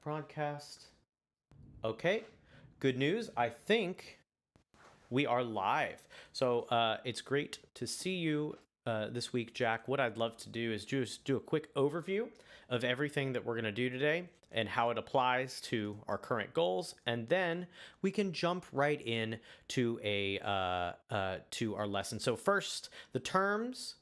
broadcast. Okay, good news. I think we are live. So it's great to see you this week, Jack. What I'd love to do is just do a quick overview of everything that we're going to do today and how it applies to our current goals, and then we can jump right in to to our lesson. So first, the terms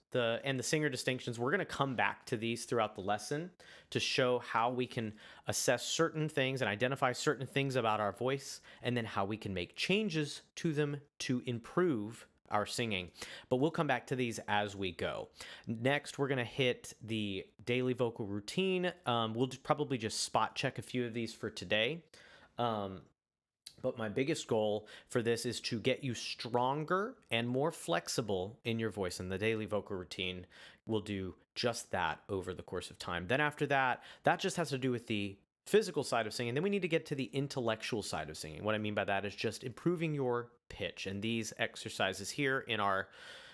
and the singer distinctions. We're going to come back to these throughout the lesson to show how we can assess certain things and identify certain things about our voice, and then how we can make changes to them to improve our singing. But we'll come back to these as we go. Next, we're going to hit the daily vocal routine. We'll probably just spot check a few of these for today. But my biggest goal for this is to get you stronger and more flexible in your voice. And the daily vocal routine will do just that over the course of time. Then after that, that just has to do with the physical side of singing. Then we need to get to the intellectual side of singing. What I mean by that is just improving your pitch. And these exercises here in our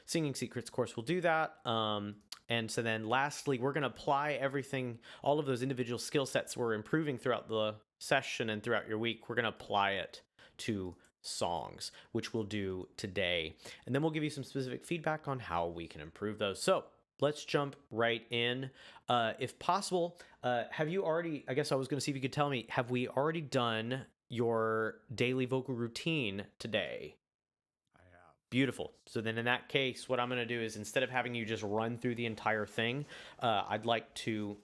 Singing Secrets course will do that. And so then lastly, we're going to apply everything, all of those individual skill sets we're improving throughout the session and throughout your week. We're going to apply it to songs, which we'll do today. And then we'll give you some specific feedback on how we can improve those. So let's jump right in. If possible, have you already, I guess I was going to see if you could tell me, have we already done your daily vocal routine today? Beautiful. So then in that case, what I'm going to do is, instead of having you just run through the entire thing, I'd like to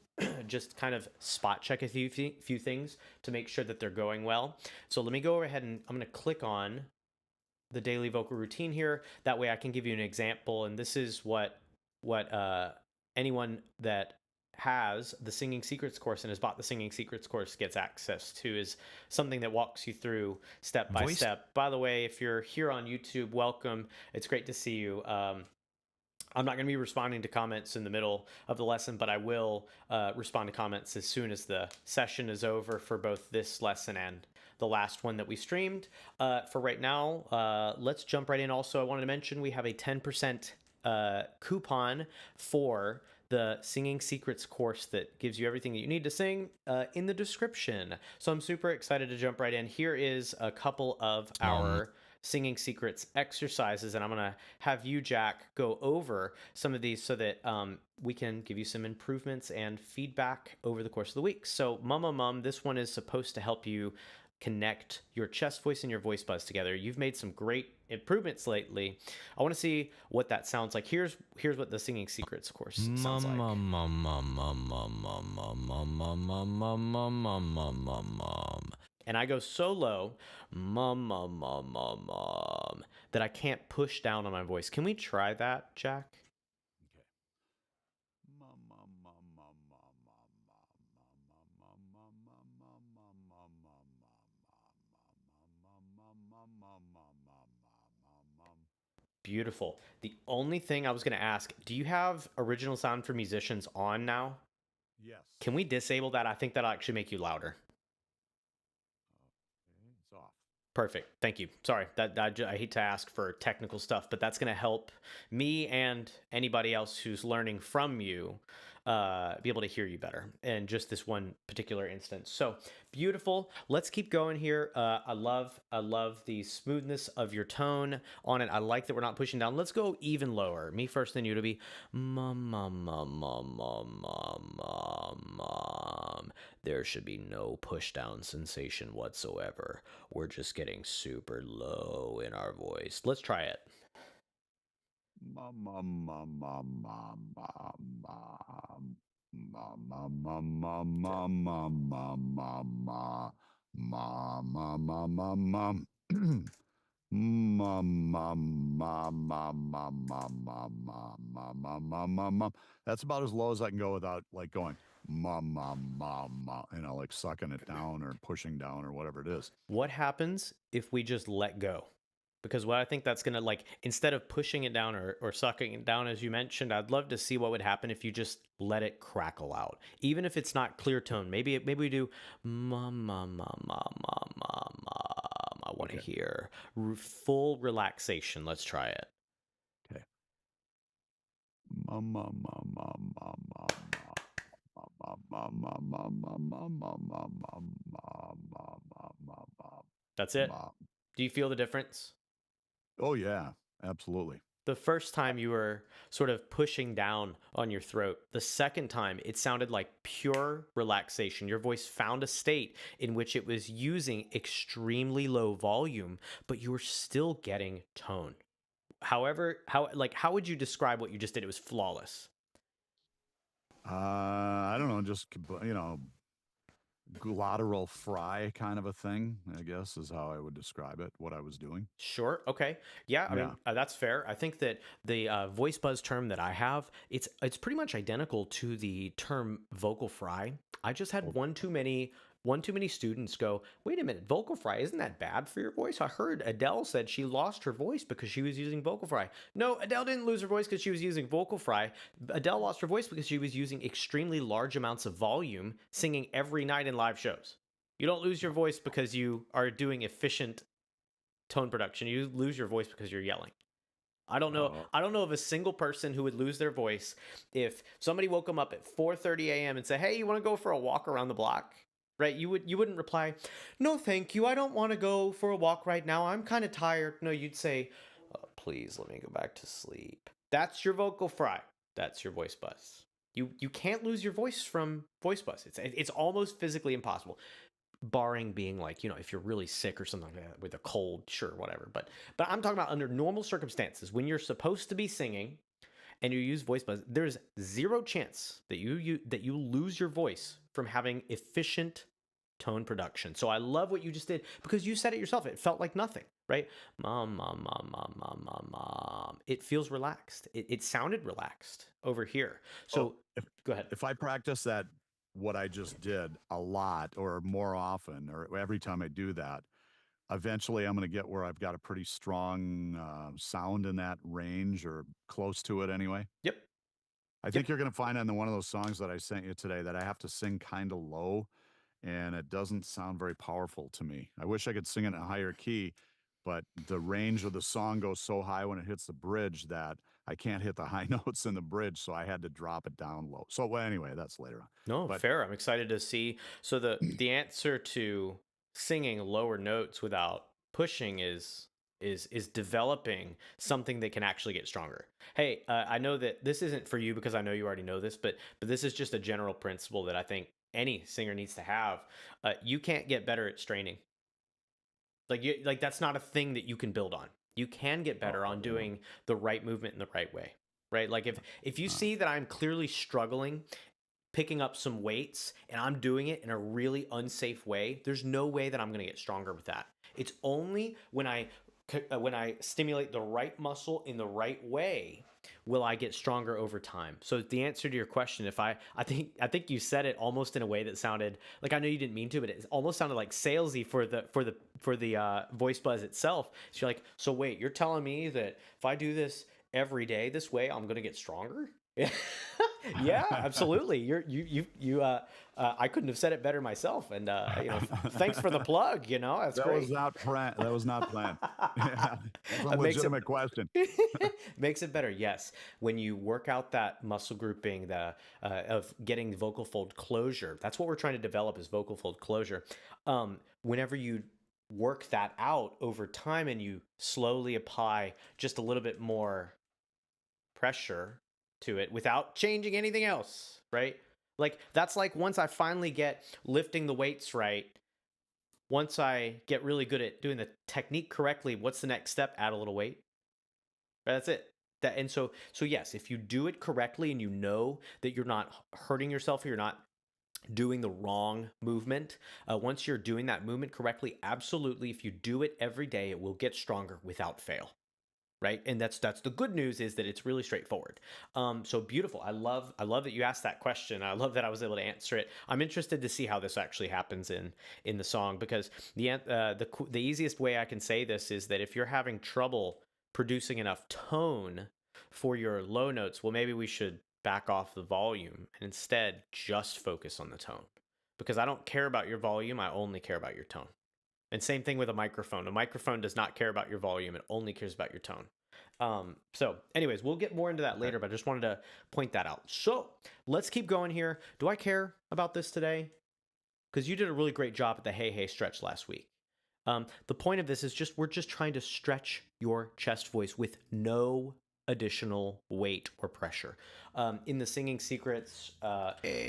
just kind of spot check a few things to make sure that they're going well. So let me go ahead and I'm going to click on the daily vocal routine here. That way I can give you an example. And this is what anyone that has the Singing Secrets course and has bought the Singing Secrets course gets access to, is something that walks you through step by step. By the way, if you're here on YouTube, welcome. It's great to see you. I'm not going to be responding to comments in the middle of the lesson, but I will respond to comments as soon as the session is over for both this lesson and the last one that we streamed. For right now, let's jump right in. Also, I wanted to mention we have a 10% coupon for the Singing Secrets course that gives you everything that you need to sing in the description. So I'm super excited to jump right in. Here is a couple of our Singing Secrets exercises, and I'm going to have you, Jack, go over some of these so that we can give you some improvements and feedback over the course of the week. So Mum, this one is supposed to help you connect your chest voice and your voice buzz together. You've made some great improvements lately. I want to see what that sounds like. Here's what the Singing Secrets course sounds like. And I go so low, that I can't push down on my voice. Can we try that, Jack? Beautiful. The only thing I was going to ask, do you have original sound for musicians on now? Yes. Can we disable that? I think that'll actually make you louder. It's off. Perfect. Thank you. Sorry, I hate to ask for technical stuff, but that's going to help me and anybody else who's learning from you be able to hear you better in just this one particular instance. So beautiful. Let's keep going here. I love the smoothness of your tone on it. I like that we're not pushing down. Let's go even lower. Me first, then you. To be There should be no push down sensation whatsoever. We're just getting super low in our voice. Let's try it. That's about as low as I can go without like going like sucking it down or pushing down or whatever it is. What happens if we just let go? Because what I think that's going to, like, instead of pushing it down or sucking it down, as you mentioned, I'd love to see what would happen if you just let it crackle out. Even if it's not clear tone, maybe we do I want to hear full relaxation. Let's try it. Okay. That's it. Do you feel the difference? Oh yeah, absolutely. The first time you were sort of pushing down on your throat. The second time, it sounded like pure relaxation. Your voice found a state in which it was using extremely low volume, but you were still getting tone. However, how would you describe what you just did? It was flawless. I don't know, just lateral fry kind of a thing, I guess is how I would describe it, what I was doing. Sure. Okay. Yeah. I Yeah. mean, that's fair. I think that the voice buzz term that I have, it's pretty much identical to the term vocal fry. I just had Oh, one too many students go, wait a minute, vocal fry, isn't that bad for your voice? I heard Adele said she lost her voice because she was using vocal fry. No, Adele didn't lose her voice because she was using vocal fry. Adele lost her voice because she was using extremely large amounts of volume singing every night in live shows. You don't lose your voice because you are doing efficient tone production. You lose your voice because you're yelling. I don't know. oh, I don't know of a single person who would lose their voice if somebody woke them up at 4:30 a.m. and said, "Hey, you want to go for a walk around the block?" Right? You wouldn't reply, "No, thank you. I don't want to go for a walk right now. I'm kind of tired." No, you'd say, "Please let me go back to sleep." That's your vocal fry. That's your voice buzz. You can't lose your voice from voice buzz. It's almost physically impossible, barring being like, if you're really sick or something like that with a cold, sure, whatever. But I'm talking about under normal circumstances when you're supposed to be singing and you use voice buzz. There's zero chance that you lose your voice from having efficient tone production. So I love what you just did because you said it yourself. It felt like nothing, right? Mom, mom, mom, mom, mom, mom, mom. It feels relaxed. It sounded relaxed over here. oh, So go ahead. if I practice that, what I just did a lot or more often, or every time I do that, eventually I'm going to get where I've got a pretty strong sound in that range or close to it anyway. Yep. I Yep. think you're going to find on one of those songs that I sent you today that I have to sing kind of low and it doesn't sound very powerful to me. I wish I could sing it in a higher key, but the range of the song goes so high when it hits the bridge that I can't hit the high notes in the bridge, so I had to drop it down low. So well, anyway, that's later on. No, But fair. I'm excited to see. So the answer to singing lower notes without pushing is developing something that can actually get stronger. Hey, I know that this isn't for you because I know you already know this, but this is just a general principle that I think any singer needs to have. You can't get better at straining. Like that's not a thing that you can build on. You can get better on oh, doing the right movement in the right way. Right? Like if you uh, see that I'm clearly struggling picking up some weights and I'm doing it in a really unsafe way, there's no way that I'm going to get stronger with that. It's only when I stimulate the right muscle in the right way will I get stronger over time. So the answer to your question, if I think you said it almost in a way that sounded like, I know you didn't mean to, but it almost sounded like salesy for the voice buzz itself. So you're like, so wait, you're telling me that if I do this every day this way, I'm going to get stronger? Yeah, absolutely. I couldn't have said it better myself. And thanks for the plug. That's that was great. not planned. That was not planned. Yeah, that's a It makes it legitimate question. makes it better. Yes, when you work out that muscle grouping, the of getting vocal fold closure, that's what we're trying to develop is vocal fold closure. Whenever you work that out over time and you slowly apply just a little bit more pressure to it without changing anything else, right? Like that's like once I finally get lifting the weights right, once I get really good at doing the technique correctly, what's the next step? Add a little weight. Right, that's it. So yes, if you do it correctly and you know that you're not hurting yourself, or you're not doing the wrong movement. Once you're doing that movement correctly, absolutely, if you do it every day, it will get stronger without fail, right? And that's the good news is that it's really straightforward. So beautiful. I love that you asked that question. I love that I was able to answer it. I'm interested to see how this actually happens in the song, because the easiest way I can say this is that if you're having trouble producing enough tone for your low notes, well, maybe we should back off the volume and instead just focus on the tone, because I don't care about your volume, I only care about your tone. And same thing with a microphone. A microphone does not care about your volume, it only cares about your tone. So, anyways, we'll get more into that later, but I just wanted to point that out. So, let's keep going here. Do I care about this today? Because you did a really great job at the hey hey stretch last week. The point of this is just we're just trying to stretch your chest voice with no additional weight or pressure. In the Singing Secrets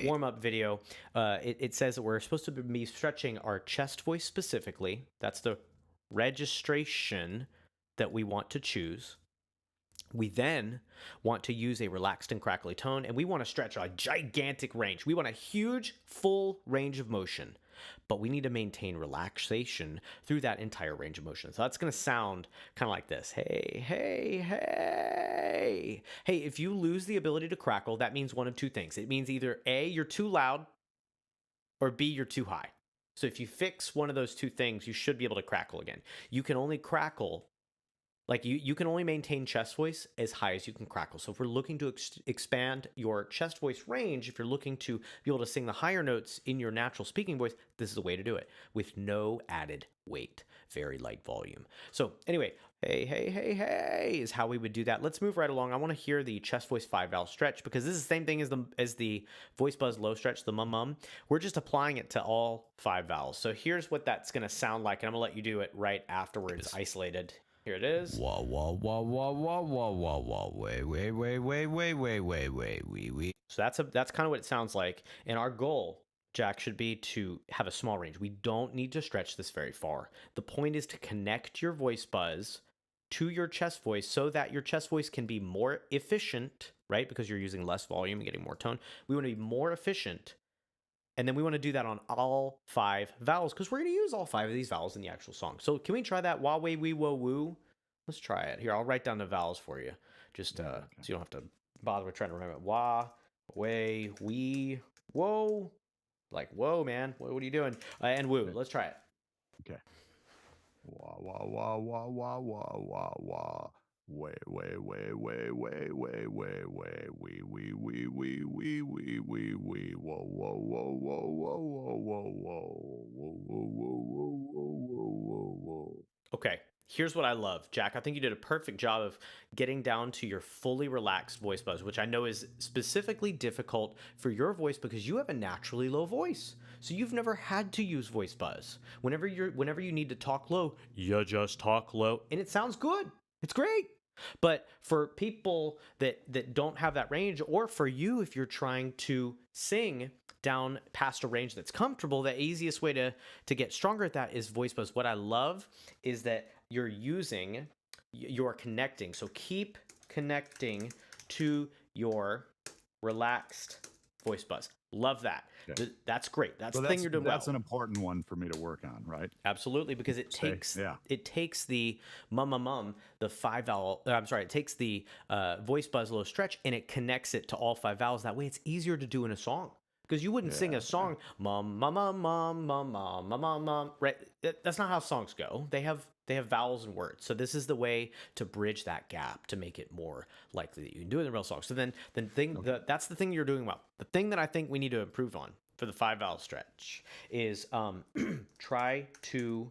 warm up video, it says that we're supposed to be stretching our chest voice specifically. That's the registration that we want to choose. We then want to use a relaxed and crackly tone, and we want to stretch a gigantic range. We want a huge, full range of motion, but we need to maintain relaxation through that entire range of motion. So that's going to sound kind of like this. Hey, hey, hey. Hey, if you lose the ability to crackle, that means one of two things. It means either A, you're too loud, or B, you're too high. So if you fix one of those two things, you should be able to crackle again. You can only crackle like you can only maintain chest voice as high as you can crackle. So if we're looking to expand your chest voice range, if you're looking to be able to sing the higher notes in your natural speaking voice, this is the way to do it with no added weight, very light volume. So anyway, hey, hey, hey, hey is how we would do that. Let's move right along. I want to hear the chest voice 5-vowel stretch because this is the same thing as the voice buzz low stretch, the mum. We're just applying it to all 5 vowels. So here's what that's going to sound like, and I'm going to let you do it right afterwards, isolated. Here it is. Wah wah wah wah wah wah wah wah wait. So that's kind of what it sounds like. And our goal, Jack, should be to have a small range. We don't need to stretch this very far. The point is to connect your voice buzz to your chest voice so that your chest voice can be more efficient, right? Because you're using less volume and getting more tone. We want to be more efficient. And then we want to do that on all 5 vowels because we're going to use all 5 of these vowels in the actual song. So can we try that? Wah, wee, wee, wo, woo. Let's try it. Here, I'll write down the vowels for you, just so you don't have to bother with trying to remember it. Wah, way, wee, whoa. Like, whoa, man. What are you doing? And woo. Let's try it. Okay. Wah wah wah wah wah wah wah wah. Way way way way way way way way wee whoa whoa whoa whoa whoa whoa whoa whoa whoa whoa whoa whoa whoa whoa. Okay, here's what I love, Jack. I think you did a perfect job of getting down to your fully relaxed voice buzz, which I know is specifically difficult for your voice because you have a naturally low voice. So you've never had to use voice buzz. Whenever you need to talk low, you just talk low and it sounds good. It's great. But for people that don't have that range, or for you if you're trying to sing down past a range that's comfortable, the easiest way to get stronger at that is voice buzz. What I love is that you're connecting. So keep connecting to your relaxed voice buzz. Love that. Okay. That's great. That's So the thing you're doing well. that's an important one for me to work on, right? Absolutely, because it takes the the 5 vowel. I'm sorry, it takes the voice buzz low stretch and it connects it to all 5 vowels. That way, it's easier to do in a song. Because you wouldn't sing a song mum mum mum mum mum mum mum mum, right? That's not how songs go. They have vowels and words. So this is the way to bridge that gap to make it more likely that you can do it in a real song. So then that's the thing you're doing well. The thing that I think we need to improve on for the 5 vowel stretch is try to,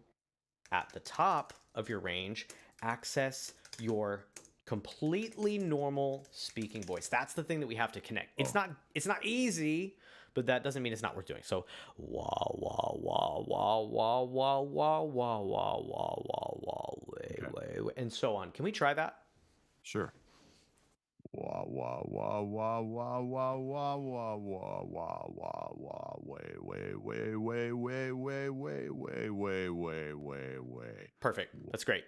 at the top of your range, access your completely normal speaking voice. That's the thing that we have to connect. It's not easy, but that doesn't mean it's not worth doing. So wah wah wah wah wah wah wah wah wah wah wah way and so on. Can we try that? Sure. Wah wah wah wah wah wah wah wah wah wah wah wah way. Perfect. That's great.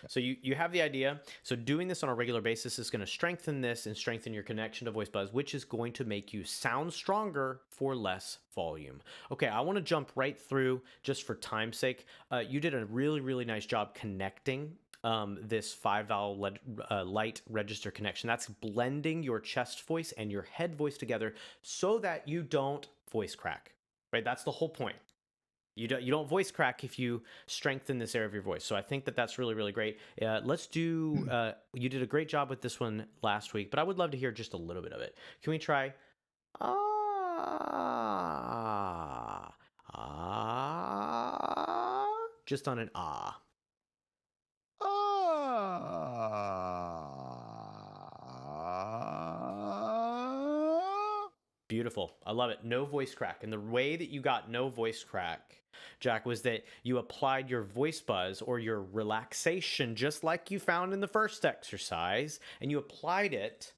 So you have the idea. So doing this on a regular basis is going to strengthen this and strengthen your connection to voice buzz, which is going to make you sound stronger for less volume. Okay, I want to jump right through just for time's sake. You did a really, really nice job connecting this 5 vowel light register connection. That's blending your chest voice and your head voice together so that you don't voice crack, right? That's the whole point. You don't voice crack if you strengthen this area of your voice. So I think that's really, really great. Let's do, you did a great job with this one last week, but I would love to hear just a little bit of it. Can we try? Ah, ah, just on an ah. Ah. Beautiful. I love it. No voice crack. And the way that you got no voice crack, Jack, was that you applied your voice buzz or your relaxation, just like you found in the first exercise, and you applied it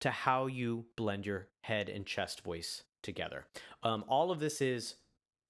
to how you blend your head and chest voice together. All of this is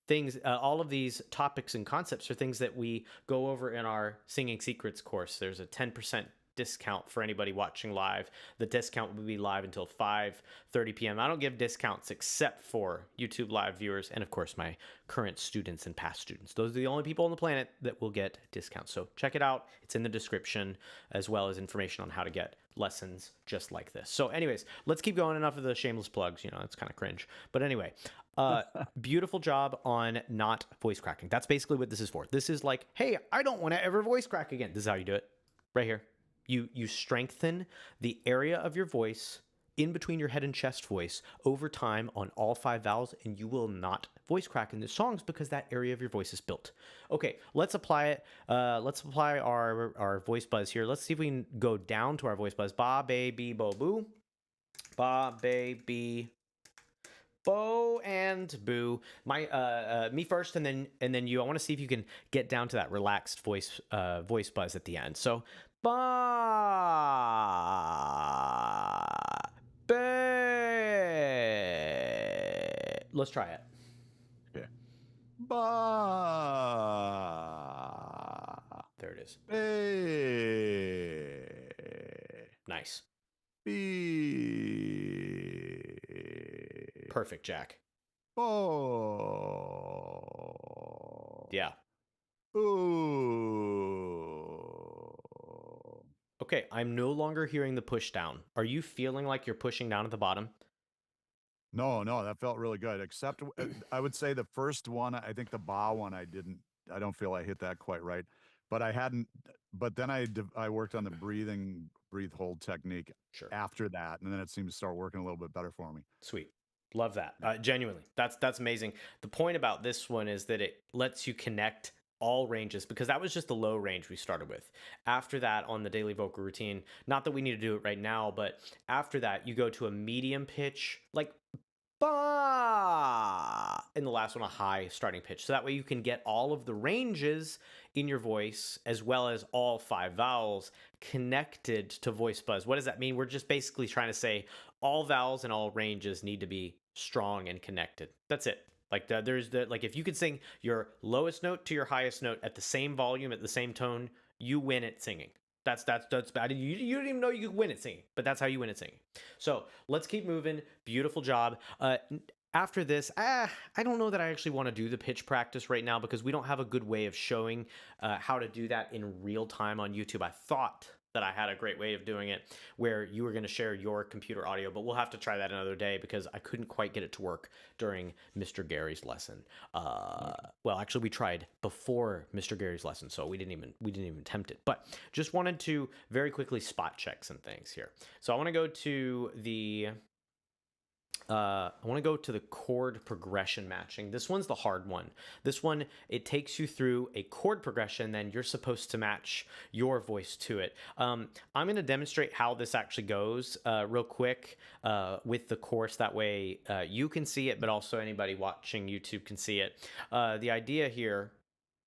things, all of these topics and concepts are things that we go over in our Singing Secrets course. There's a 10% discount for anybody watching live. The discount will be live until 5:30 p.m. I don't give discounts except for YouTube live viewers and, of course, my current students and past students. Those are the only people on the planet that will get discounts. So check it out. It's in the description, as well as information on how to get lessons just like this. So anyways, let's keep going. Enough of the shameless plugs. You know, it's kind of cringe. But anyway, beautiful job on not voice cracking. That's basically what this is for. This is like, hey, I don't want to ever voice crack again. This is how you do it. Right here. You strengthen the area of your voice in between your head and chest voice over time on all 5 vowels, and you will not voice crack in the songs because that area of your voice is built. Okay, let's apply it. Let's apply our voice buzz here. Let's see if we can go down to our voice buzz. Ba, baby, bo, boo. Ba, baby, bo, and boo. Me first, and then you. I want to see if you can get down to that relaxed voice buzz at the end. So ba, be. Let's try it. Okay. Ba. There it is. Be. Nice. Be. Perfect, Jack. Bo. Yeah. Ooh. Okay, I'm no longer hearing the push down. Are you feeling like you're pushing down at the bottom? No, that felt really good. Except I would say the first one, I think the ba one, I don't feel I hit that quite right. But I hadn't. But then I worked on the breathe hold technique after that, and then it seemed to start working a little bit better for me. Sweet. Love that. Genuinely. That's amazing. The point about this one is that it lets you connect all ranges, because that was just the low range we started with. After that, on the daily vocal routine, not that we need to do it right now, but after that, you go to a medium pitch, like ba, and the last one a high starting pitch. So that way you can get all of the ranges in your voice, as well as all 5 vowels connected to voice buzz. What does that mean? We're just basically trying to say all vowels and all ranges need to be strong and connected. That's it. Like like if you could sing your lowest note to your highest note at the same volume, at the same tone, you win at singing. That's bad. You didn't even know you could win at singing, but that's how you win at singing. So let's keep moving. Beautiful job. After this, I don't know that I actually want to do the pitch practice right now, because we don't have a good way of showing how to do that in real time on YouTube. I thought that I had a great way of doing it where you were going to share your computer audio, but we'll have to try that another day, because I couldn't quite get it to work during Mr. Gary's lesson. Well, actually we tried before Mr. Gary's lesson, so we didn't even attempt it, but just wanted to very quickly spot check some things here. So I want to go to the chord progression matching. This one's the hard one. This one, it takes you through a chord progression, then you're supposed to match your voice to it. I'm going to demonstrate how this actually goes real quick with the course. That way you can see it, but also anybody watching YouTube can see it. The idea here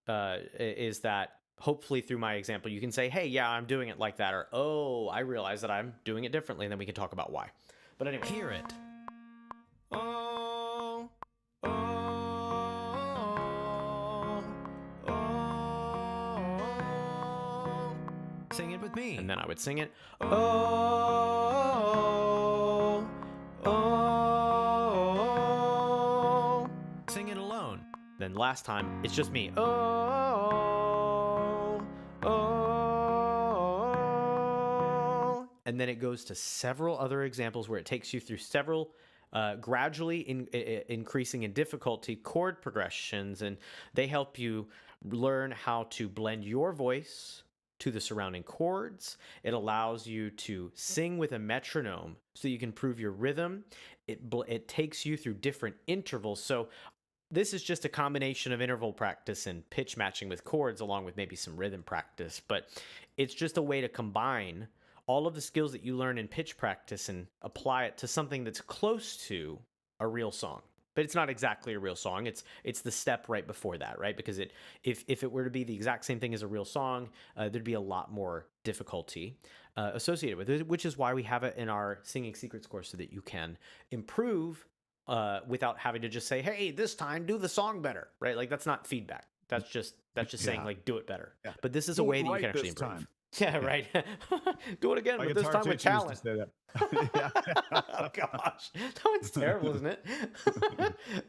is that hopefully through my example, you can say, hey, yeah, I'm doing it like that, or, oh, I realize that I'm doing it differently, and then we can talk about why. But anyway. Hear it. Oh, oh, oh. Sing it with me. And then I would sing it. Oh, oh. Sing it alone. Then last time, it's just me. Oh, oh. And then it goes to several other examples where it takes you through several gradually increasing in difficulty chord progressions, and they help you learn how to blend your voice to the surrounding chords. It allows you to sing with a metronome so you can prove your rhythm. It takes you through different intervals. So this is just a combination of interval practice and pitch matching with chords, along with maybe some rhythm practice, but it's just a way to combine all of the skills that you learn in pitch practice and apply it to something that's close to a real song. But it's not exactly a real song. It's the step right before that, right? Because if it were to be the exact same thing as a real song, there'd be a lot more difficulty associated with it, which is why we have it in our Singing Secrets course so that you can improve without having to just say, "Hey, this time do the song better," right? Like that's not feedback. That's just saying Yeah. like do it better. Yeah. But this is a Do it way that you right can actually this improve. time. Yeah, right. Do it again, My but this guitar time with teacher used to talent. say that. Yeah. Oh gosh, that one's terrible, isn't it?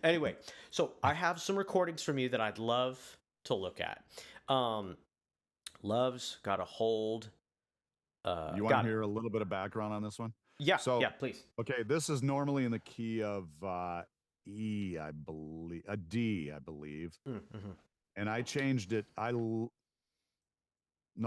Anyway, so I have some recordings from you that I'd love to look at. Love's Got a Hold. You want to Got it. hear a little bit of background on this one? Yeah, So, yeah, please. okay, this is normally in the key of E, I believe, a D, I believe, Mm-hmm. and I changed it. No,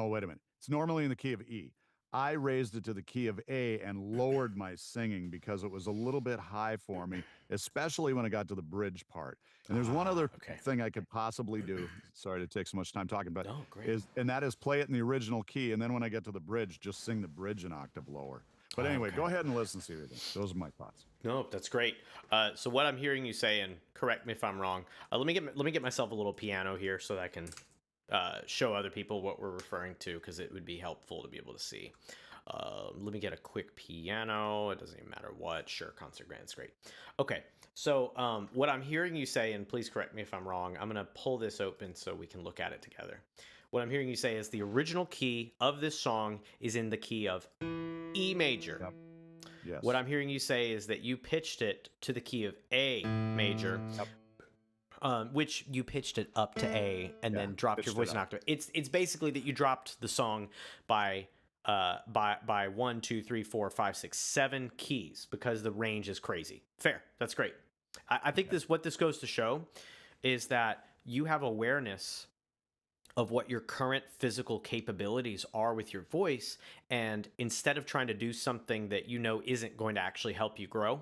wait a minute. It's normally in the key of E. I raised it to the key of A and lowered my singing because it was a little bit high for me, especially when I got to the bridge part. And there's one other Okay. thing I could possibly do. Sorry to take so much time talking, but No, great. that is play it in the original key, and then when I get to the bridge, just sing the bridge an octave lower. But anyway, Okay. go ahead and listen, see everything. Those are my thoughts. No, that's great. So what I'm hearing you say, and correct me if I'm wrong. Let me get myself a little piano here so that I can show other people what we're referring to because it would be helpful to be able to see. Let me get a quick piano. It doesn't even matter what. Sure, concert grand's great. Okay, so what I'm hearing you say, and please correct me if I'm wrong. I'm gonna pull this open so we can look at it together. What I'm hearing you say is the original key of this song is in the key of E major. Yep. Yes. What I'm hearing you say is that you pitched it to the key of A major, which you pitched it up to A and then dropped your pitched voice it an up. octave. It's basically that you dropped the song by 1, 2, 3, 4, 5, 6, 7 keys because the range is crazy. Fair, that's great. I think what this goes to show is that you have awareness of what your current physical capabilities are with your voice, and instead of trying to do something that you know isn't going to actually help you grow,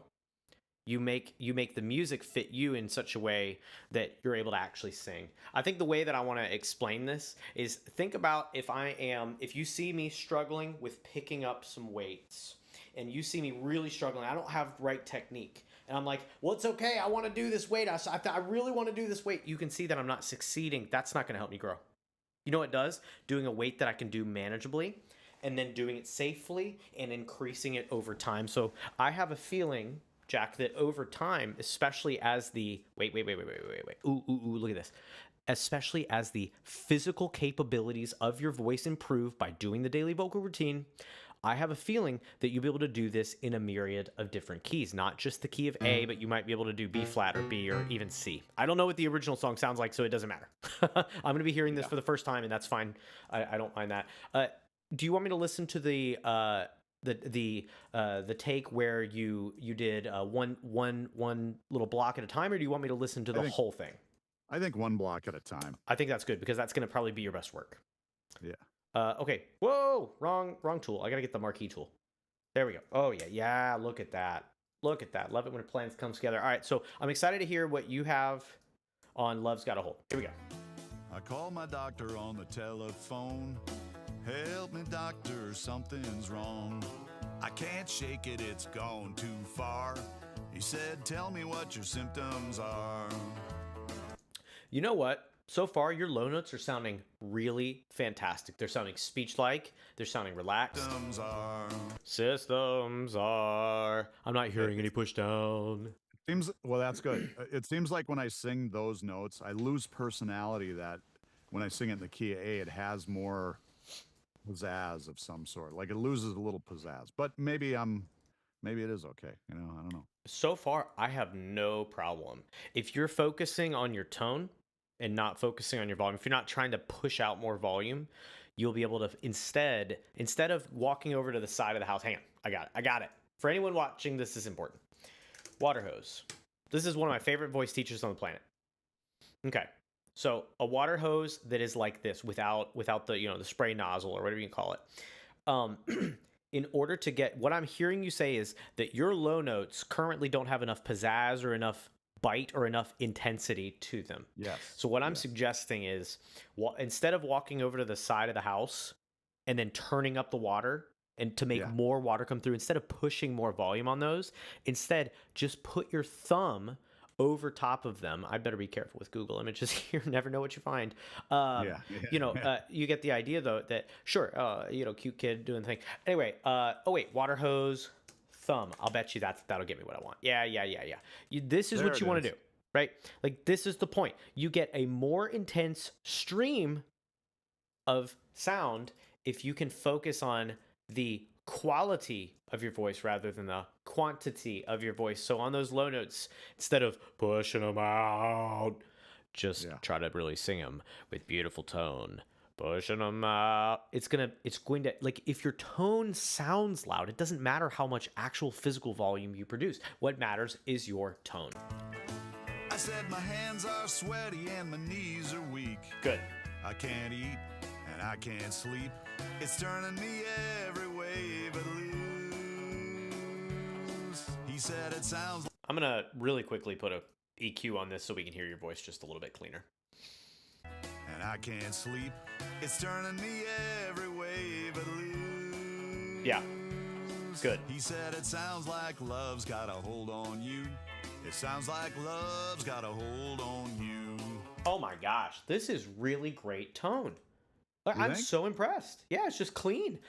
you make the music fit you in such a way that you're able to actually sing. I think the way that I want to explain this is think about if you see me struggling with picking up some weights and you see me really struggling, I don't have right technique. And I'm like, well, it's okay. I want to do this weight. I really want to do this weight. You can see that I'm not succeeding. That's not going to help me grow. You know what it does? Doing a weight that I can do manageably and then doing it safely and increasing it over time. So I have a feeling, Jack, that over time, especially as the wait. Ooh, look at this. Especially as the physical capabilities of your voice improve by doing the daily vocal routine, I have a feeling that you'll be able to do this in a myriad of different keys, not just the key of A, but you might be able to do B flat or B or even C. I don't know what the original song sounds like, so it doesn't matter. I'm going to be hearing this for the first time, and that's fine. I don't mind that. Do you want me to listen to the take where you did one little block at a time, or do you want me to listen to the whole thing? I think one block at a time. I think that's good because that's going to probably be your best work. Yeah. Okay. Whoa, wrong tool. I gotta get the marquee tool. There we go. Oh yeah. Look at that. Love it when a plan comes together. All right, so I'm excited to hear what you have on Love's Got a Hold. Here we go. I called my doctor on the telephone. Help me, doctor, something's wrong. I can't shake it, it's gone too far. He said, tell me what your symptoms are. You know what? So far, your low notes are sounding really fantastic. They're sounding speech-like. They're sounding relaxed. Systems are. I'm not hearing any push down. Well, that's good. It seems like when I sing those notes, I lose personality. That when I sing it in the key of A, it has more pizzazz of some sort. Like it loses a little pizzazz. But maybe it is okay. I don't know. So far, I have no problem. If you're focusing on your tone and not focusing on your volume, if you're not trying to push out more volume, you'll be able to instead of walking over to the side of the house, hang on, I got it. For anyone watching, this is important. Water hose. This is one of my favorite voice teachers on the planet. Okay. So a water hose that is like this without the, the spray nozzle or whatever you call it. In order to get what I'm hearing you say is that your low notes currently don't have enough pizzazz or enough bite or enough intensity to them. Yes. So what I'm suggesting is instead of walking over to the side of the house and then turning up the water, and to make Yeah. more water come through, instead of pushing more volume on those, instead just put your thumb over top of them. I better be careful with Google Images here. Never know what you find. Yeah. Yeah. You get the idea though that sure, cute kid doing the thing. Anyway, oh wait, water hose, thumb. I'll bet you that'll get me what I want. Yeah. This is There what it you want is. to do, right? Like this is the point. You get a more intense stream of sound if you can focus on the quality of your voice rather than the quantity of your voice. So on those low notes, instead of pushing them out, just Yeah. try to really sing them with beautiful tone. Pushing them out. It's going to, like, if your tone sounds loud, it doesn't matter how much actual physical volume you produce. What matters is your tone. I said my hands are sweaty and my knees are weak. Good. I can't eat and I can't sleep. It's turning me every way but loose. He said it sounds I'm going to really quickly put a EQ on this so we can hear your voice just a little bit cleaner. and I can't sleep. It's turning me every way but loose. Yeah. Good. He said it sounds like love's got a hold on you. It sounds like love's got a hold on you. Oh my gosh, this is really great tone. I'm think? so impressed. Yeah, it's just clean.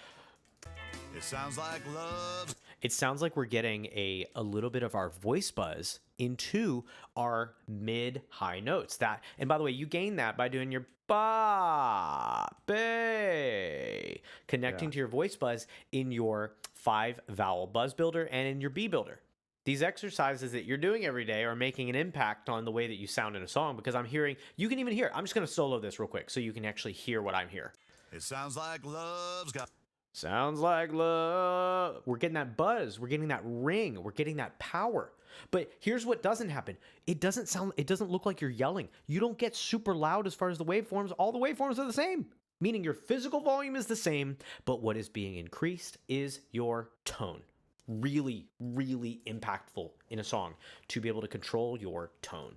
It sounds like love's It sounds like we're getting a little bit of our voice buzz into our mid-high notes. That, and by the way, you gain that by doing your ba, be, connecting to your voice buzz in your 5-vowel buzz builder and in your B builder. These exercises that you're doing every day are making an impact on the way that you sound in a song, because I'm hearing, you can even hear it. I'm just going to solo this real quick so you can actually hear what I'm hearing. It sounds like love's got Sounds like love. We're getting that buzz. We're getting that ring. We're getting that power. But here's what doesn't happen. It doesn't look like you're yelling. You don't get super loud as far as the waveforms. All the waveforms are the same, meaning your physical volume is the same, but what is being increased is your tone. Really, really impactful in a song to be able to control your tone.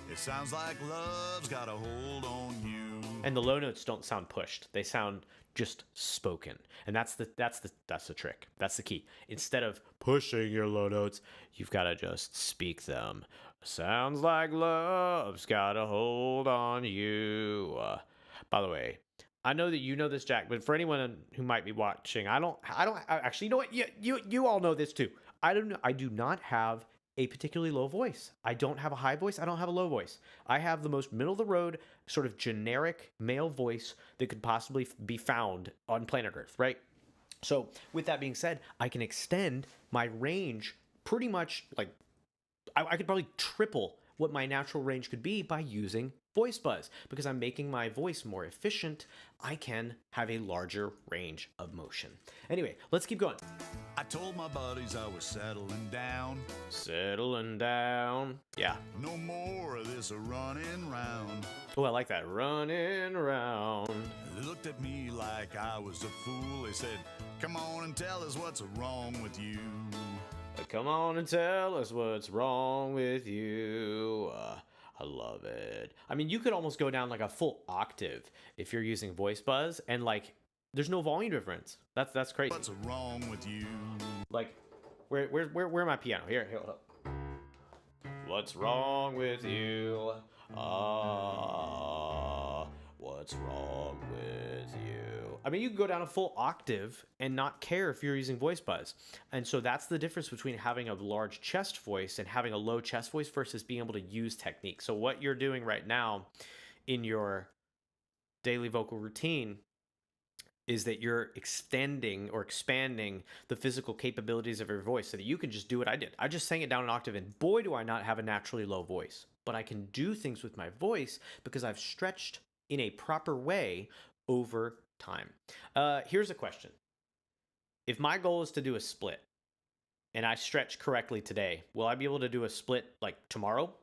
It sounds like love's got a hold on you. And the low notes don't sound pushed. They sound just spoken. And that's the trick. That's the key. Instead of pushing your low notes, you've got to just speak them. Sounds like love's got a hold on you. By the way, I know that you know this, Jack, but for anyone who might be watching, I actually, you know what? You all know this too. I do not have a particularly low voice. I don't have a high voice. I don't have a low voice. I have the most middle of the road, sort of generic male voice that could possibly be found on planet Earth, right? So with that being said, I can extend my range pretty much, like, I could probably triple what my natural range could be by using voice buzz. Because I'm making my voice more efficient, I can have a larger range of motion. Anyway, let's keep going. I told my buddies I was settling down. Settling down. Yeah. No more of this running round. Oh, I like that. Running around. They looked at me like I was a fool. They said, come on and tell us what's wrong with you. Come on and tell us what's wrong with you. I love it. I mean, you could almost go down like a full octave if you're using voice buzz, and like, there's no volume difference. That's crazy. What's wrong with you? Like, where my piano? Here, hold up. What's wrong with you? What's wrong with you? I mean, you can go down a full octave and not care if you're using voice buzz. And so that's the difference between having a large chest voice and having a low chest voice versus being able to use technique. So what you're doing right now in your daily vocal routine is that you're extending or expanding the physical capabilities of your voice so that you can just do what I did. I just sang it down an octave, and boy, do I not have a naturally low voice. But I can do things with my voice because I've stretched in a proper way over time. Here's a question. If my goal is to do a split and I stretch correctly today, will I be able to do a split like tomorrow?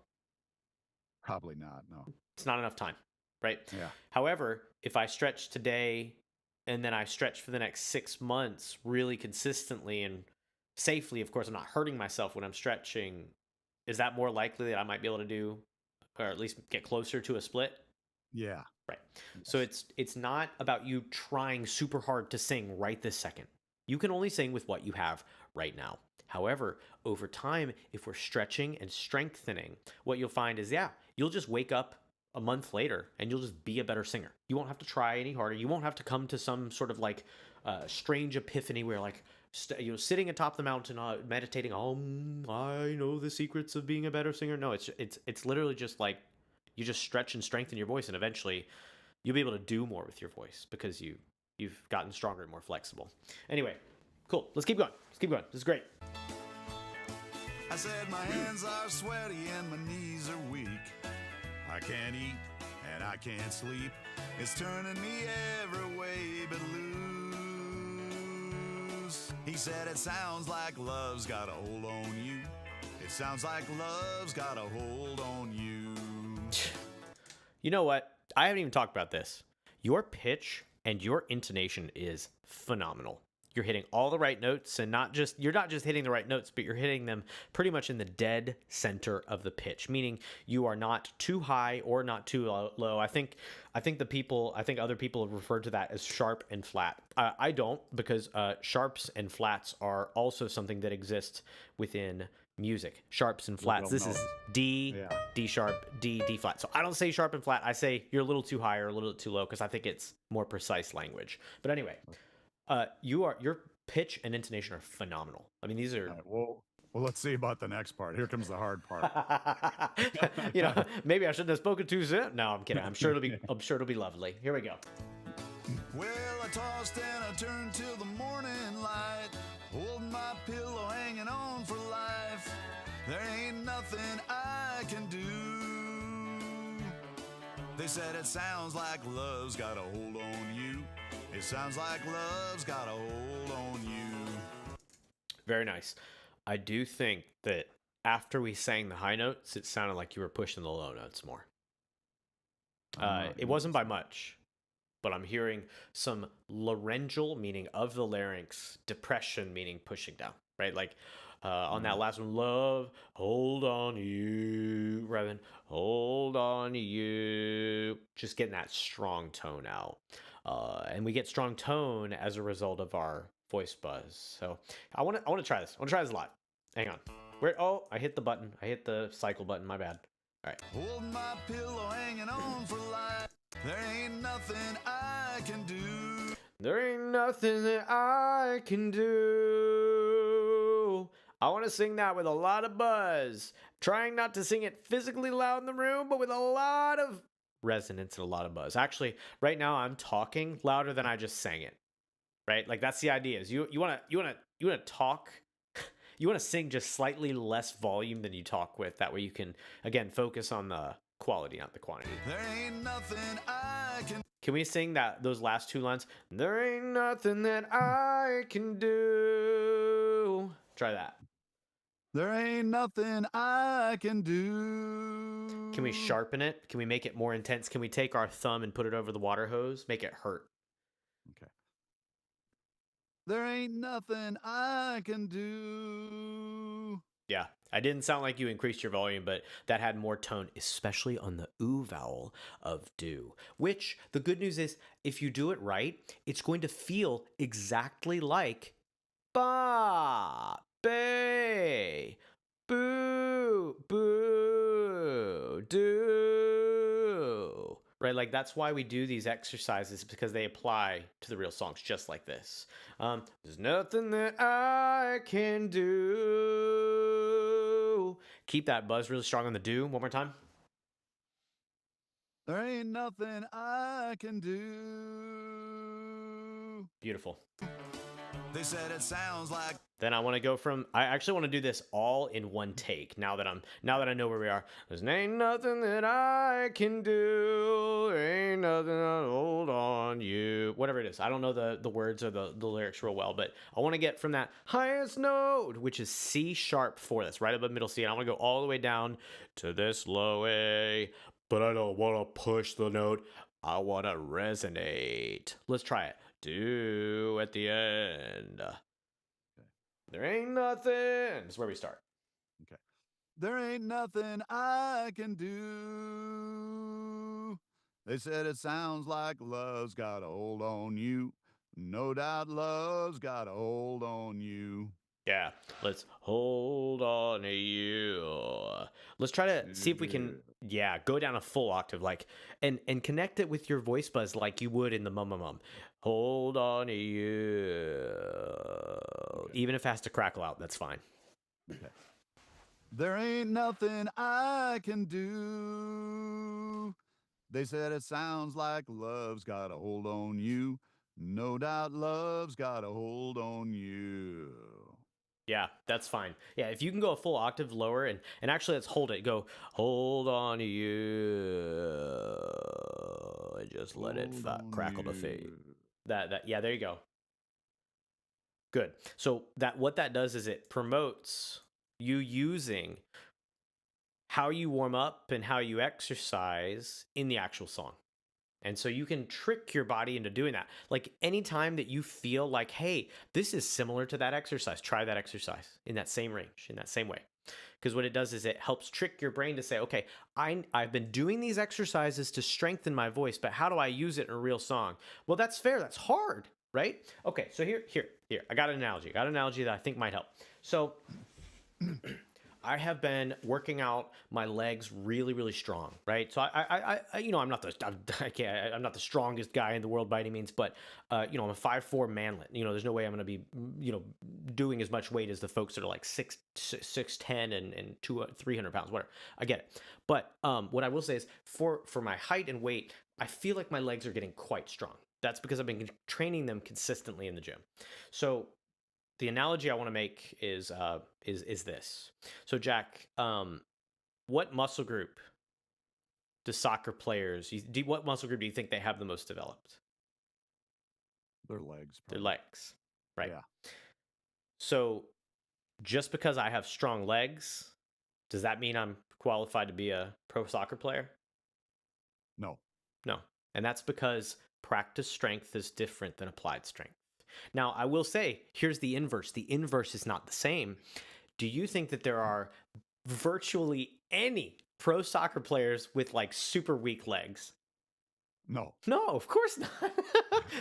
Probably not. No. It's not enough time, right? Yeah. However, if I stretch today and then I stretch for the next 6 months really consistently and safely, of course, I'm not hurting myself when I'm stretching, is that more likely that I might be able to do, or at least get closer to a split? Yeah. Right. So it's not about you trying super hard to sing right this second. You can only sing with what you have right now. However, over time, if we're stretching and strengthening, what you'll find is, yeah, you'll just wake up a month later and you'll just be a better singer. You won't have to try any harder. You won't have to come to some sort of like strange epiphany where like sitting atop the mountain meditating, I know the secrets of being a better singer. No, it's literally just like you just stretch and strengthen your voice, and eventually you'll be able to do more with your voice because you've gotten stronger and more flexible. Anyway, cool. Let's keep going. Let's keep going. This is great. I said my hands are sweaty and my knees are weak. I can't eat and I can't sleep. It's turning me every way but loose. He said it sounds like love's got a hold on you. It sounds like love's got a hold on you. You know what? I haven't even talked about this. Your pitch and your intonation is phenomenal. You're hitting all the right notes, and you're not just hitting the right notes, but you're hitting them pretty much in the dead center of the pitch, meaning you are not too high or not too low. I think other people have referred to that as sharp and flat. I don't, because sharps and flats are also something that exists within music. Sharps and flats. This is D, Yeah. D sharp, D, D flat. So I don't say sharp and flat. I say you're a little too high or a little too low because I think it's more precise language. But anyway, your pitch and intonation are phenomenal. I mean, these are. All right, well, let's see about the next part. Here comes the hard part. Maybe I shouldn't have spoken too soon. No, I'm kidding. I'm sure it'll be lovely. Here we go. Well, I tossed and I turned till the morning light, holding my pillow hanging on for life. There ain't nothing I can do. They said it sounds like love's got a hold on you. It sounds like love's got a hold on you. Very nice. I do think that after we sang the high notes, it sounded like you were pushing the low notes more. It wasn't by much, but I'm hearing some laryngeal, meaning of the larynx, depression, meaning pushing down, right? Like on that last one, love, hold on you, rather than hold on you. Just getting that strong tone out. And we get strong tone as a result of our voice buzz. So I want to try this. I want to try this a lot. Hang on. I hit the button. I hit the cycle button. My bad. All right. Holding my pillow hanging on for life. There ain't nothing I can do. There ain't nothing that I can do. I want to sing that with a lot of buzz. Trying not to sing it physically loud in the room, but with a lot of resonance and a lot of buzz. Actually, right now I'm talking louder than I just sang it. Right? Like that's the idea. Is you want to talk you want to sing just slightly less volume than you talk with. That way you can again focus on the quality, not the quantity. There ain't nothing I can. Can we sing those last two lines? There ain't nothing that I can do. Try that. There ain't nothing I can do. Can we sharpen it? Can we make it more intense? Can we take our thumb and put it over the water hose? Make it hurt. Okay. There ain't nothing I can do. Yeah, I didn't sound like you increased your volume, but that had more tone, especially on the ooh vowel of do. Which, the good news is, if you do it right, it's going to feel exactly like ba, bay, boo, boo, do. Right? Like, that's why we do these exercises, because they apply to the real songs, just like this. There's nothing that I can do. Keep that buzz really strong on the do. One more time. There ain't nothing I can do. Beautiful. They said it sounds like. Then I want to go from. I actually want to do this all in one take. Now that I know where we are. There's ain't nothing that I can do. Ain't nothing to hold on you. Whatever it is. I don't know the words or the lyrics real well, but I want to get from that highest note, which is C sharp 4. That's right above middle C. And I want to go all the way down to this low A. But I don't want to push the note. I want to resonate. Let's try it. Do at the end. There ain't nothing. That's where we start. Okay. There ain't nothing I can do. They said it sounds like love's got a hold on you. No doubt love's got a hold on you. Yeah. Let's hold on to you. Let's try to see if we can, go down a full octave, like, and connect it with your voice buzz like you would in the mum mum mum. Hold on to you. Okay. Even if it has to crackle out, that's fine. Okay. There ain't nothing I can do. They said it sounds like love's got a hold on you. No doubt love's got a hold on you. Yeah, that's fine. Yeah, if you can go a full octave lower and actually let's hold it. Go hold on to you. And just let it Hold on crackle to fade. you. That yeah, there you go. Good. So that what that does is it promotes you using how you warm up and how you exercise in the actual song. And so you can trick your body into doing that. Like anytime that you feel like, hey, this is similar to that exercise, try that exercise in that same range, in that same way. Because what it does is it helps trick your brain to say, okay, I've been doing these exercises to strengthen my voice, but how do I use it in a real song? Well, that's fair. That's hard, right? Okay, so here. I got an analogy. That I think might help. So I have been working out my legs really, really strong, right? So I'm not I'm not the strongest guy in the world by any means, but I'm a 5'4" manlet. There's no way I'm going to be, doing as much weight as the folks that are like 6'10" and 300 pounds, whatever. I get it. But what I will say is for my height and weight, I feel like my legs are getting quite strong. That's because I've been training them consistently in the gym. So the analogy I want to make is this. So Jack, what muscle group do soccer players? What muscle group do you think they have the most developed? Their legs. Their Probably. legs, right? Yeah. So just because I have strong legs, does that mean I'm qualified to be a pro soccer player? No. No, and that's because practice strength is different than applied strength. Now, I will say, here's the inverse. The inverse is not the same. Do you think that there are virtually any pro soccer players with like super weak legs? No. No, of course not.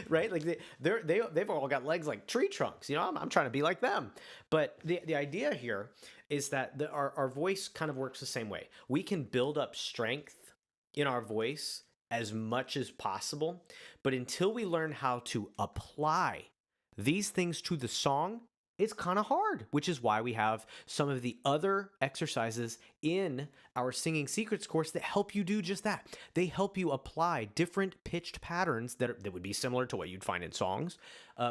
Right? Like they've all got legs like tree trunks. I'm trying to be like them. But the idea here is that our voice kind of works the same way. We can build up strength in our voice as much as possible, but until we learn how to apply these things to the song, it's kind of hard, which is why we have some of the other exercises in our Singing Secrets course that help you do just that. They help you apply different pitched patterns that would be similar to what you'd find in songs.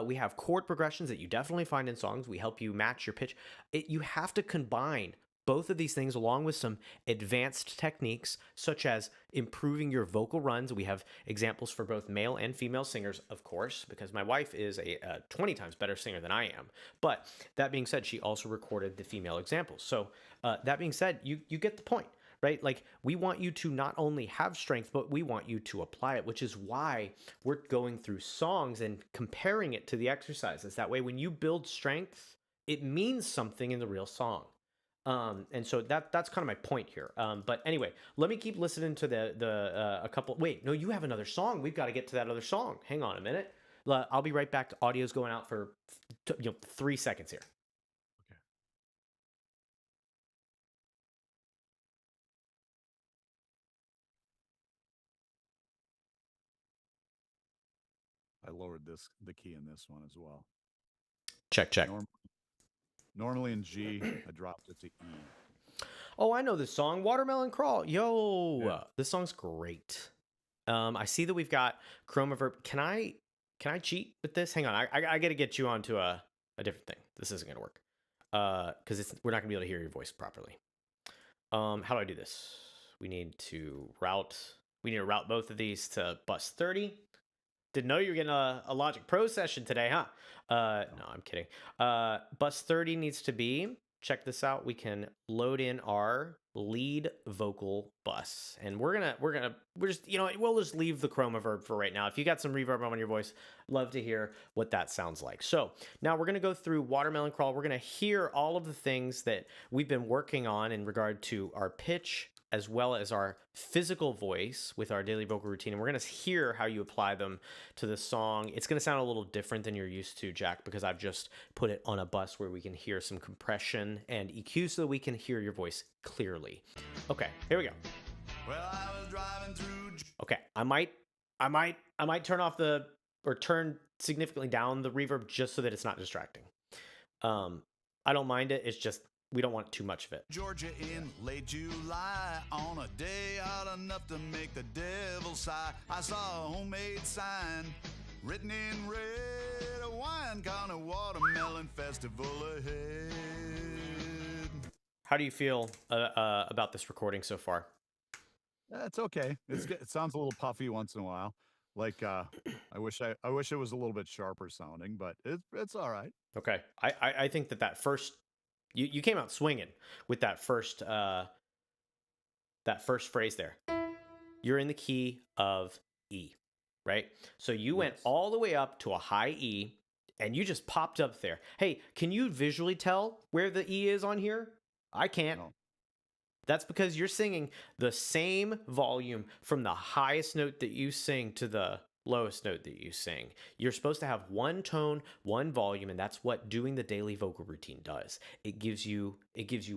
We have chord progressions that you definitely find in songs. We help you match your pitch. You have to combine both of these things along with some advanced techniques such as improving your vocal runs. We have examples for both male and female singers, of course, because my wife is a 20 times better singer than I am. But that being said, she also recorded the female examples. So that being said, you get the point, right? Like we want you to not only have strength, but we want you to apply it, which is why we're going through songs and comparing it to the exercises. That way, when you build strength, it means something in the real song. And so that's kind of my point here. But anyway, let me keep listening to a couple. Wait, no, you have another song. We've got to get to that other song. Hang on a minute. I'll be right back. Audio's going out for 3 seconds here. Okay. I lowered the key in this one as well. Check. Normally in G, I dropped it to E. Oh, I know this song, Watermelon Crawl. Yo, Yeah. This song's great. I see that we've got chroma verb. Can I cheat with this? Hang on, I got to get you onto a different thing. This isn't gonna work because we're not gonna be able to hear your voice properly. How do I do this? We need to route both of these to bus 30. Didn't know you were getting a Logic Pro session today, huh? No, I'm kidding. Bus 30 needs to be, check this out. We can load in our lead vocal bus, and we're just, we'll just leave the chroma verb for right now. If you got some reverb on your voice, love to hear what that sounds like. So now we're gonna go through Watermelon Crawl. We're gonna hear all of the things that we've been working on in regard to our pitch, as well as our physical voice with our daily vocal routine. And we're going to hear how you apply them to the song. It's going to sound a little different than you're used to, Jack, because I've just put it on a bus where we can hear some compression and EQ so that we can hear your voice clearly. Okay, here we go. Well, I was driving through. Okay, I might turn off or turn significantly down the reverb just so that it's not distracting. I don't mind it. It's just we don't want too much of it. Georgia in late July, on a day hot enough to make the devil sigh. I saw a homemade sign written in red, a wine kind of watermelon festival ahead. How do you feel about this recording so far? It's okay. It sounds a little puffy once in a while. Like I wish it was a little bit sharper sounding, but it's all right. Okay, I think that first you came out swinging with that first phrase there. You're in the key of E, right? So you went all the way up to a high E, and you just popped up there. Hey, can you visually tell where the E is on here? I can't. No. That's because you're singing the same volume from the highest note that you sing to the lowest note that you sing. You're supposed to have one tone, one volume, and that's what doing the daily vocal routine does. It gives you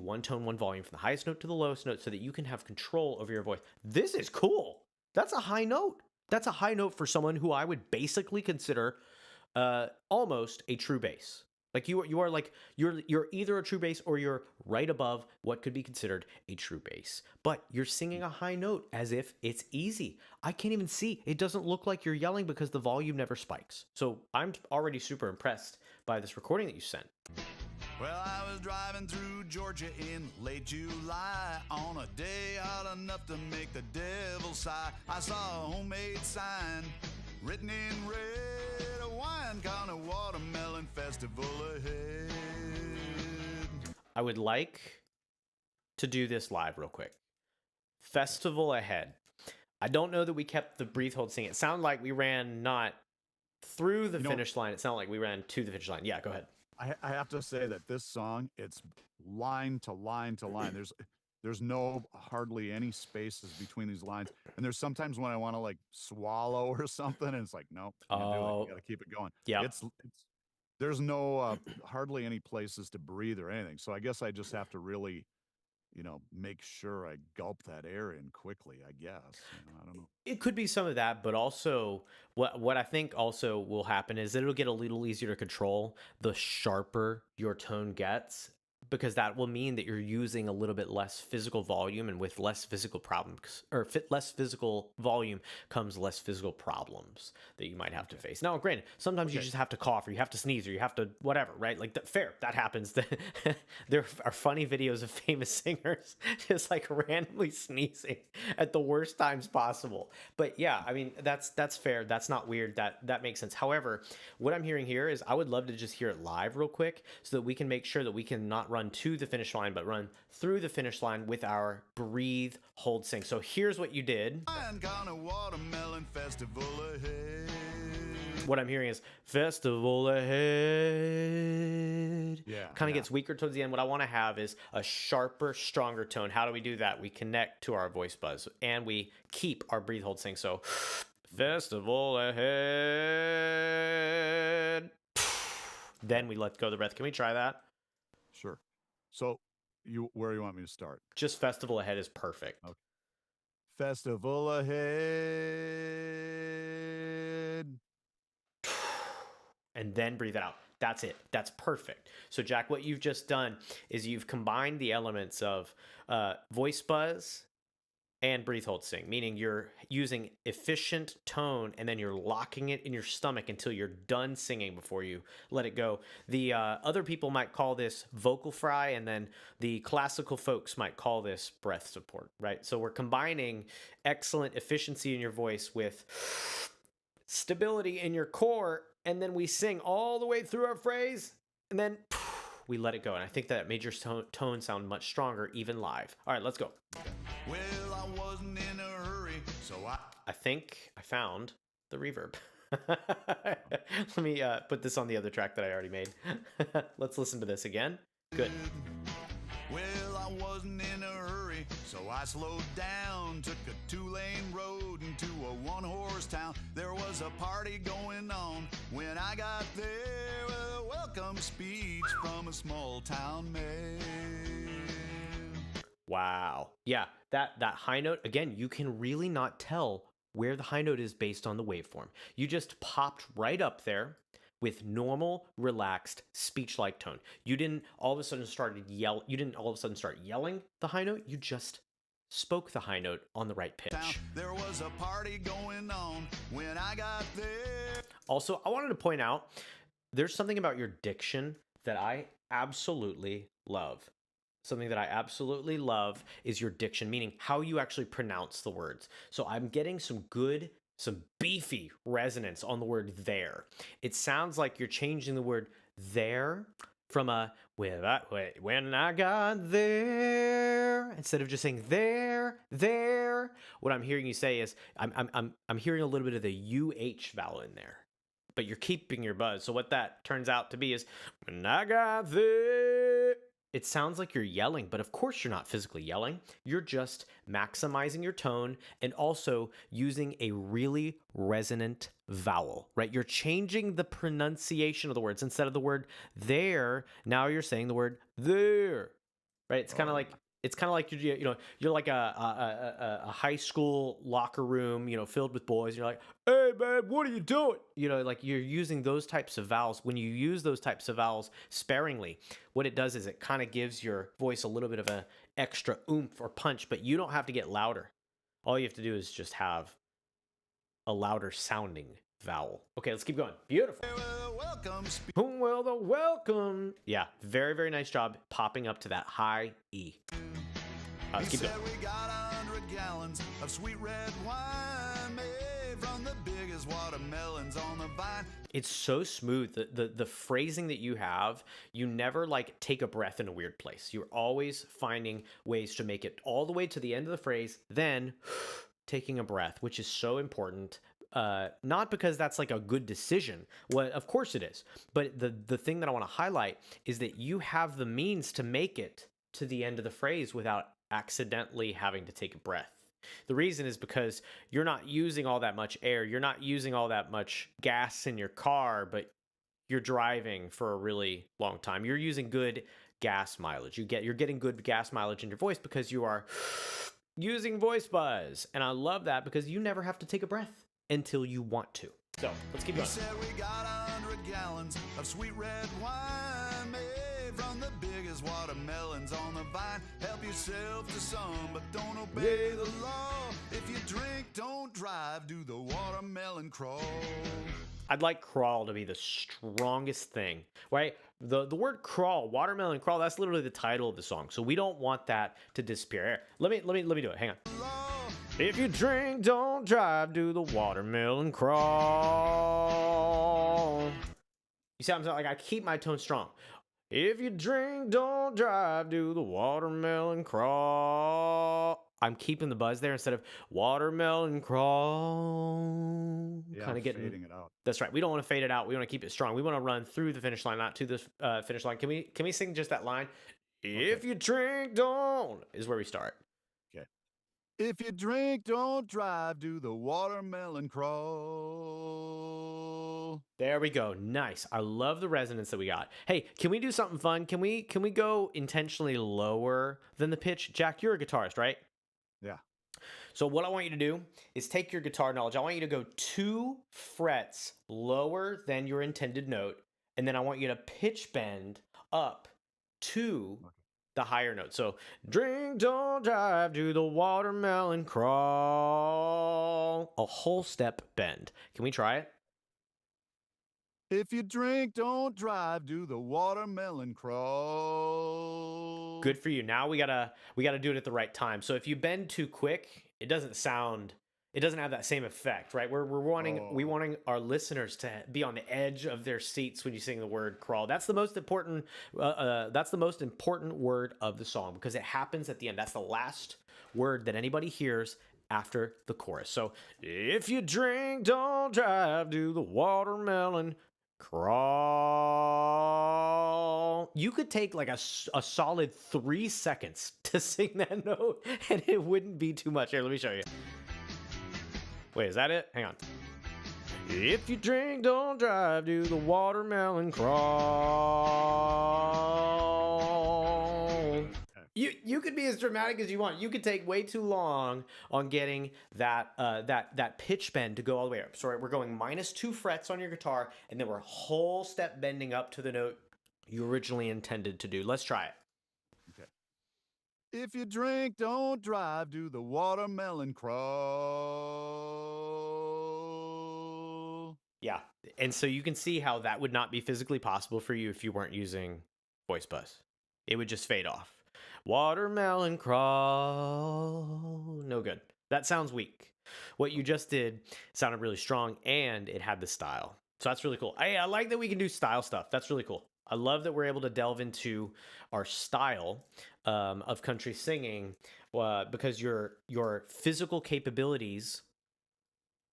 one tone, one volume from the highest note to the lowest note so that you can have control over your voice. This is cool. That's a high note. That's a high note for someone who I would basically consider almost a true bass. Like you're either a true bass or you're right above what could be considered a true bass. But you're singing a high note as if it's easy. I can't even see. It doesn't look like you're yelling because the volume never spikes. So I'm already super impressed by this recording that you sent. Well, I was driving through Georgia in late July, on a day hot enough to make the devil sigh. I saw a homemade sign written in red, a wine kind of watermelon festival ahead. I would like to do this live real quick. Festival ahead. I don't know that we kept the breathe hold sing. It sounded like we ran not through the finish line. It sounded like we ran to the finish line. Yeah, go ahead. I have to say that this song, it's line to line to line. There's no hardly any spaces between these lines. And there's sometimes when I want to like swallow or something, and it's like, nope, can't do it. You got to keep it going. Yeah. There's no hardly any places to breathe or anything. So I guess I just have to really, make sure I gulp that air in quickly, I guess. I don't know. It could be some of that, but also what I think also will happen is that it'll get a little easier to control the sharper your tone gets, because that will mean that you're using a little bit less physical volume, and with less physical problems or less physical volume comes less physical problems that you might have to face. Now, granted, sometimes you just have to cough or you have to sneeze or you have to whatever, right? Like fair, that happens. There are funny videos of famous singers just like randomly sneezing at the worst times possible. But yeah, I mean, that's fair. That's not weird. That makes sense. However, what I'm hearing here is I would love to just hear it live real quick so that we can make sure that we can not run to the finish line, but run through the finish line with our breathe, hold, sing. So here's what you did. What I'm hearing is festival ahead. Yeah. Kind of gets weaker towards the end. What I want to have is a sharper, stronger tone. How do we do that? We connect to our voice buzz and we keep our breathe, hold, sing. So festival ahead. Then we let go of the breath. Can we try that? Sure. So where do you want me to start? Just festival ahead is perfect. Okay. Festival ahead. And then breathe it out. That's it. That's perfect. So Jack, what you've just done is you've combined the elements of voice buzz and breathe, hold, sing, meaning you're using efficient tone and then you're locking it in your stomach until you're done singing before you let it go. The other people might call this vocal fry, and then the classical folks might call this breath support, right? So we're combining excellent efficiency in your voice with stability in your core, and then we sing all the way through our phrase, and then we let it go. And I think that made your tone sound much stronger, even live. All right, let's go. Well, I wasn't in a hurry, so I think I found the reverb. Let me put this on the other track that I already made. Let's listen to this again. Good. Well, I wasn't in a hurry, So I slowed down, took a 2-lane road into a 1-horse town. There was a party going on when I got there with a welcome speech from a small town man. Wow. Yeah, that high note, again, you can really not tell where the high note is based on the waveform. You just popped right up there with normal, relaxed, speech-like tone. You didn't all of a sudden start yelling the high note. You just spoke the high note on the right pitch. There was a party going on when I got there. Also, I wanted to point out there's something about your diction that I absolutely love. Something that I absolutely love is your diction, meaning how you actually pronounce the words. So I'm getting some beefy resonance on the word there. It sounds like you're changing the word there from a when I got there, instead of just saying there. What I'm hearing you say is I'm hearing a little bit of the UH vowel in there, but you're keeping your buzz. So what that turns out to be is when I got there. It sounds like you're yelling, but of course you're not physically yelling. You're just maximizing your tone and also using a really resonant vowel, right? You're changing the pronunciation of the words. Instead of the word there, now you're saying the word there, right? It's kind of like you're like a high school locker room, filled with boys. And you're like, hey man, what are you doing? Like you're using those types of vowels. When you use those types of vowels sparingly, what it does is it kind of gives your voice a little bit of an extra oomph or punch, but you don't have to get louder. All you have to do is just have a louder sounding vowel. Okay, let's keep going. Beautiful. Well, the welcome. Yeah, very, very nice job popping up to that high E. Let's keep going. We got 100 gallons of sweet red wine made from the biggest watermelons on the vine. It's so smooth. The phrasing that you have, you never like take a breath in a weird place. You're always finding ways to make it all the way to the end of the phrase, then taking a breath, which is so important. Not because that's like a good decision. Well, of course it is. But the thing that I want to highlight is that you have the means to make it to the end of the phrase without accidentally having to take a breath. The reason is because you're not using all that much air. You're not using all that much gas in your car, but you're driving for a really long time. You're using good gas mileage. You're getting good gas mileage in your voice because you are using voice buzz. And I love that because you never have to take a breath until you want to. So let's keep going. He said we got 100 gallons of sweet red wine made from the biggest watermelons on the vine. Help yourself to some, but don't obey the law. If you drink, don't drive, do the watermelon crawl. I'd like crawl to be the strongest thing, right? The word crawl, watermelon crawl, that's literally the title of the song. So we don't want that to disappear. Here, let me do it. Hang on. If you drink, don't drive, do the watermelon crawl. You see, I'm like, I keep my tone strong. If you drink, don't drive, do the watermelon crawl. I'm keeping the buzz there instead of watermelon crawl. Yeah, Kind of getting fading it out. That's right. We don't want to fade it out. We want to keep it strong. We want to run through the finish line, not to the finish line. Can we sing just that line? If you drink, don't is where we start. Okay. If you drink, don't drive, do the watermelon crawl. There we go. Nice. I love the resonance that we got. Hey, can we do something fun? Can we go intentionally lower than the pitch? Jack, you're a guitarist, right? Yeah. So what I want you to do is take your guitar knowledge. I want you to go 2 frets lower than your intended note, and then I want you to pitch bend up to the higher note. So drink, don't drive, do the watermelon crawl. A whole step bend. Can we try it? If you drink, don't drive, do the watermelon crawl. Good for you. Now we gotta do it at the right time. So if you bend too quick, it doesn't have that same effect, right? We wanting our listeners to be on the edge of their seats when you sing the word crawl. That's the most important. That's the most important word of the song because it happens at the end. That's the last word that anybody hears after the chorus. So if you drink, don't drive, do the watermelon crawl. You could take like a solid 3 seconds to sing that note, and it wouldn't be too much. Here, let me show you. Wait, is that it? Hang on. If you drink, don't drive, do the watermelon crawl. You could be as dramatic as you want. You could take way too long on getting that pitch bend to go all the way up. Sorry, we're going -2 frets on your guitar, and then we're whole step bending up to the note you originally intended to do. Let's try it. Okay. If you drink, don't drive, do the watermelon crawl. Yeah, and so you can see how that would not be physically possible for you if you weren't using Voice Buzz. It would just fade off. Watermelon crawl. No good. That sounds weak. What you just did sounded really strong, and it had the style. So that's really cool. I like that we can do style stuff. That's really cool. I love that we're able to delve into our style of country singing because your physical capabilities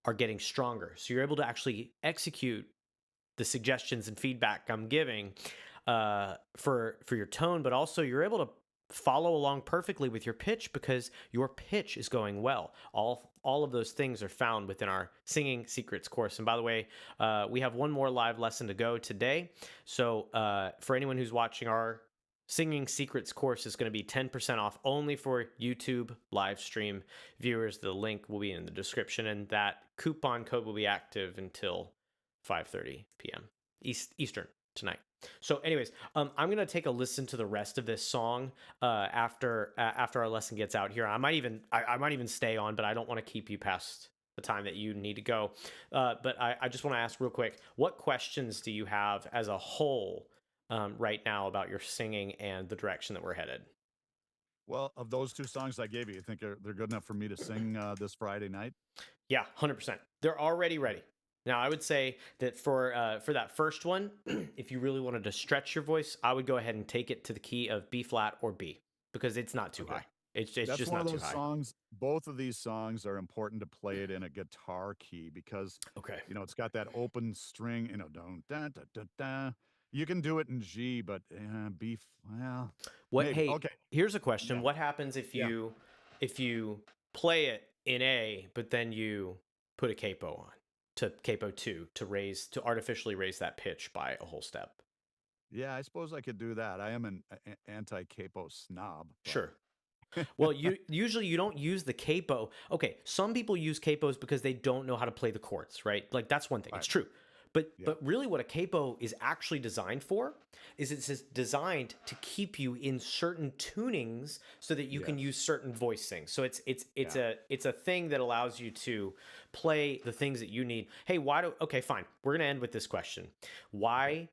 are getting stronger. So you're able to actually execute the suggestions and feedback I'm giving for your tone, but also you're able to follow along perfectly with your pitch because your pitch is going well. All of those things are found within our Singing Secrets course. And by the way, we have one more live lesson to go today. So for anyone who's watching, our Singing Secrets course is going to be 10% off only for YouTube live stream viewers. The link will be in the description, and that coupon code will be active until 5:30 p.m. Eastern tonight. So anyways, I'm going to take a listen to the rest of this song after our lesson gets out here. I might even stay on, but I don't want to keep you past the time that you need to go. But I just want to ask real quick, what questions do you have as a whole right now about your singing and the direction that we're headed? Well, of those 2 songs I gave you, you think they're good enough for me to sing this Friday night? Yeah, 100%. They're already ready. Now, I would say that for that first one, if you really wanted to stretch your voice, I would go ahead and take it to the key of B flat or B because it's not too high. It's That's just one not of too those high. songs. Both of these songs are important to play it in a guitar key because, Okay. it's got that open string, don't, da, da, da, da. You can do it in G, but B, well, What? maybe. Hey, Okay. here's a question. Yeah. What happens if Yeah. you play it in A, but then you put a capo on to capo 2 to artificially raise that pitch by a whole step? Yeah, I suppose I could do that. I am an anti-capo snob. But Sure. Well, you usually you don't use the capo. Okay, some people use capos because they don't know how to play the chords, right? Like that's one thing. Right. It's true. But Yeah. but really what a capo is actually designed for is it's designed to keep you in certain tunings so that you can Yes. use certain voicing. So it's Yeah. a thing that allows you to play the things that you need. Hey, okay, fine. We're going to end with this question. Why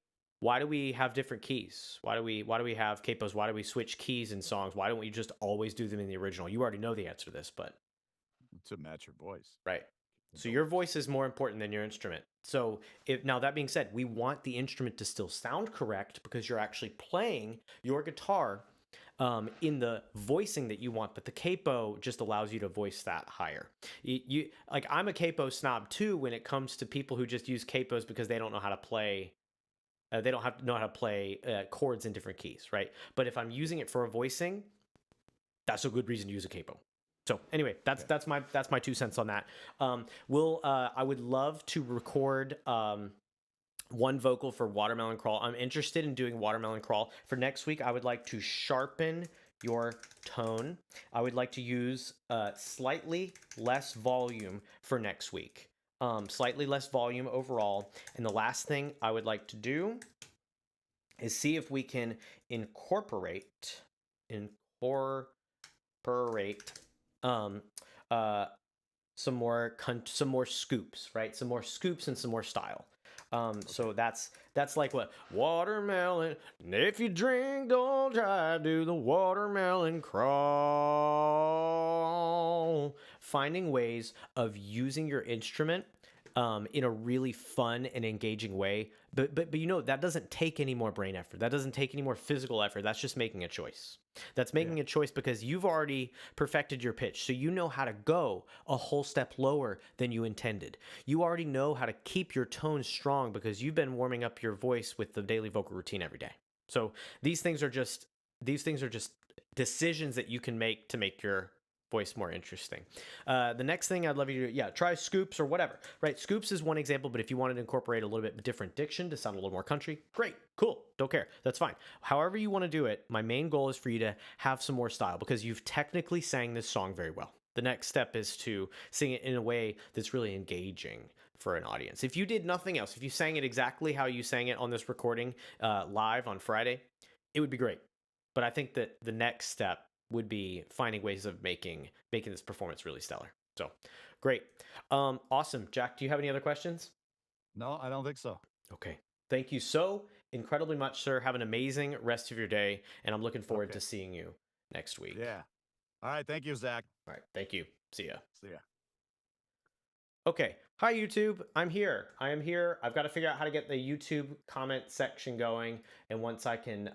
do we have different keys? Why do we have capos? Why do we switch keys in songs? Why don't we just always do them in the original? You already know the answer to this, but To match your voice. right. So your voice is more important than your instrument. So now that being said, we want the instrument to still sound correct because you're actually playing your guitar in the voicing that you want, but the capo just allows you to voice that higher. You like I'm a capo snob too when it comes to people who just use capos because they don't know how to play. They don't know how to play chords in different keys, right? But if I'm using it for a voicing, that's a good reason to use a capo. So anyway, that's my 2 cents on that. I would love to record one vocal for Watermelon Crawl. I'm interested in doing Watermelon Crawl for next week. I would like to sharpen your tone. I would like to use slightly less volume for next week. Slightly less volume overall. And the last thing I would like to do is see if we can incorporate some more scoops, right? Some more scoops and some more style. So that's like what watermelon. If you drink, don't drive. Do the watermelon crawl. Finding ways of using your instrument in a really fun and engaging way. But you know, that doesn't take any more brain effort. That doesn't take any more physical effort. That's just making a choice. That's making a choice because you've already perfected your pitch. So you know how to go a whole step lower than you intended. You already know how to keep your tone strong because you've been warming up your voice with the daily vocal routine every day. So these things are just decisions that you can make to make your voice more interesting. The next thing I'd love you to do, try scoops or whatever, right? Scoops is one example, but if you wanted to incorporate a little bit different diction to sound a little more country, great, cool, don't care, that's fine. However you want to do it, my main goal is for you to have some more style because you've technically sang this song very well. The next step is to sing it in a way that's really engaging for an audience. If you did nothing else, if you sang it exactly how you sang it on this recording live on Friday, it would be great. But I think that the next step would be finding ways of making this performance really stellar. So great. Awesome. Jack, do you have any other questions? No, I don't think so. Okay. Thank you so incredibly much, sir. Have an amazing rest of your day, and I'm looking forward to seeing you next week. Yeah. All right. Thank you, Zach. All right. Thank you. See ya. See ya. Okay. Hi, YouTube. I'm here. I am here. I've got to figure out how to get the YouTube comment section going. And once I can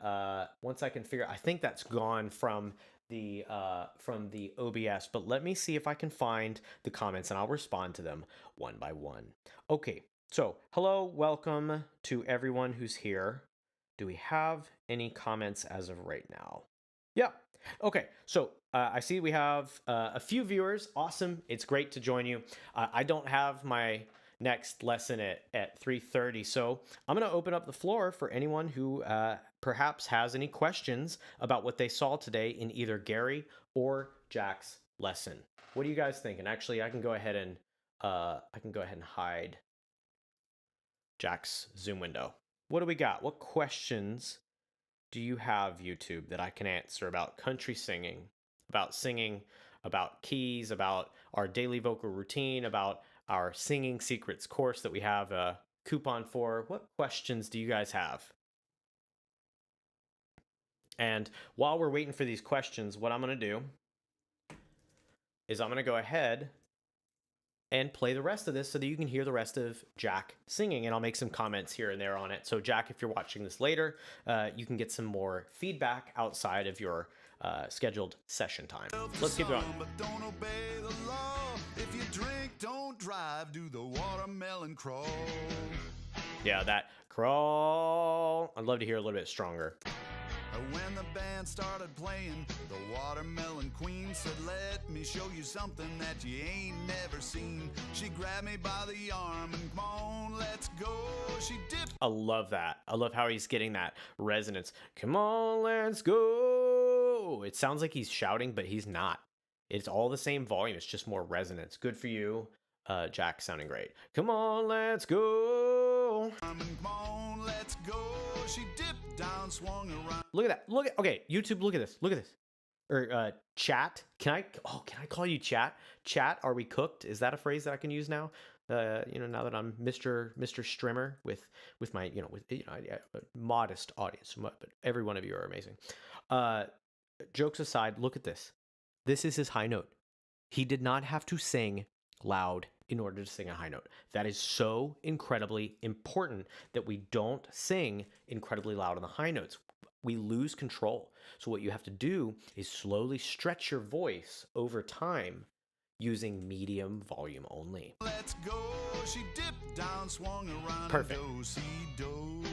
figure, I think that's gone from the OBS, but let me see if I can find the comments and I'll respond to them one by one. Okay. So hello, welcome to everyone who's here. Do we have any comments as of right now? Yeah. Okay. So I see we have a few viewers. Awesome. It's great to join you. I don't have my next lesson at 3:30. So I'm going to open up the floor for anyone who perhaps has any questions about what they saw today in either Gary or Jack's lesson. What are you guys thinking? Actually, I can go ahead and hide Jack's Zoom window. What do we got? What questions do you have, YouTube, that I can answer about country singing, about keys, about our daily vocal routine, about our singing secrets course that we have a coupon for? What questions do you guys have? And while we're waiting for these questions, what I'm going to do is I'm going to go ahead and play the rest of this so that you can hear the rest of Jack singing, and I'll make some comments here and there on it. So Jack, if you're watching this later, you can get some more feedback outside of your scheduled session time. Let's keep going. But don't obey the law. If you drink, don't drive. Do the watermelon crawl. Yeah, that crawl. I'd love to hear a little bit stronger. When the band started playing, the Watermelon Queen said, "Let me show you something that you ain't never seen." She grabbed me by the arm and come on, let's go. She dipped. I love that. I love how he's getting that resonance. Come on, let's go. It sounds like he's shouting, but he's not. It's all the same volume. It's just more resonance. Good for you, Jack, sounding great. Come on, let's go. Come on, let's go. She dipped down, swung around. Look at that. Okay, YouTube, look at this. Look at this. Or chat. Can I call you chat? Chat, are we cooked? Is that a phrase that I can use now? Now that I'm Mr. Strimmer with my, modest audience, but every one of you are amazing. Jokes aside, look at this. This is his high note. He did not have to sing loud in order to sing a high note. That is so incredibly important that we don't sing incredibly loud on the high notes. We lose control. So what you have to do is slowly stretch your voice over time using medium volume only. Let's go. She dipped down, swung around. Perfect. Do-si-do.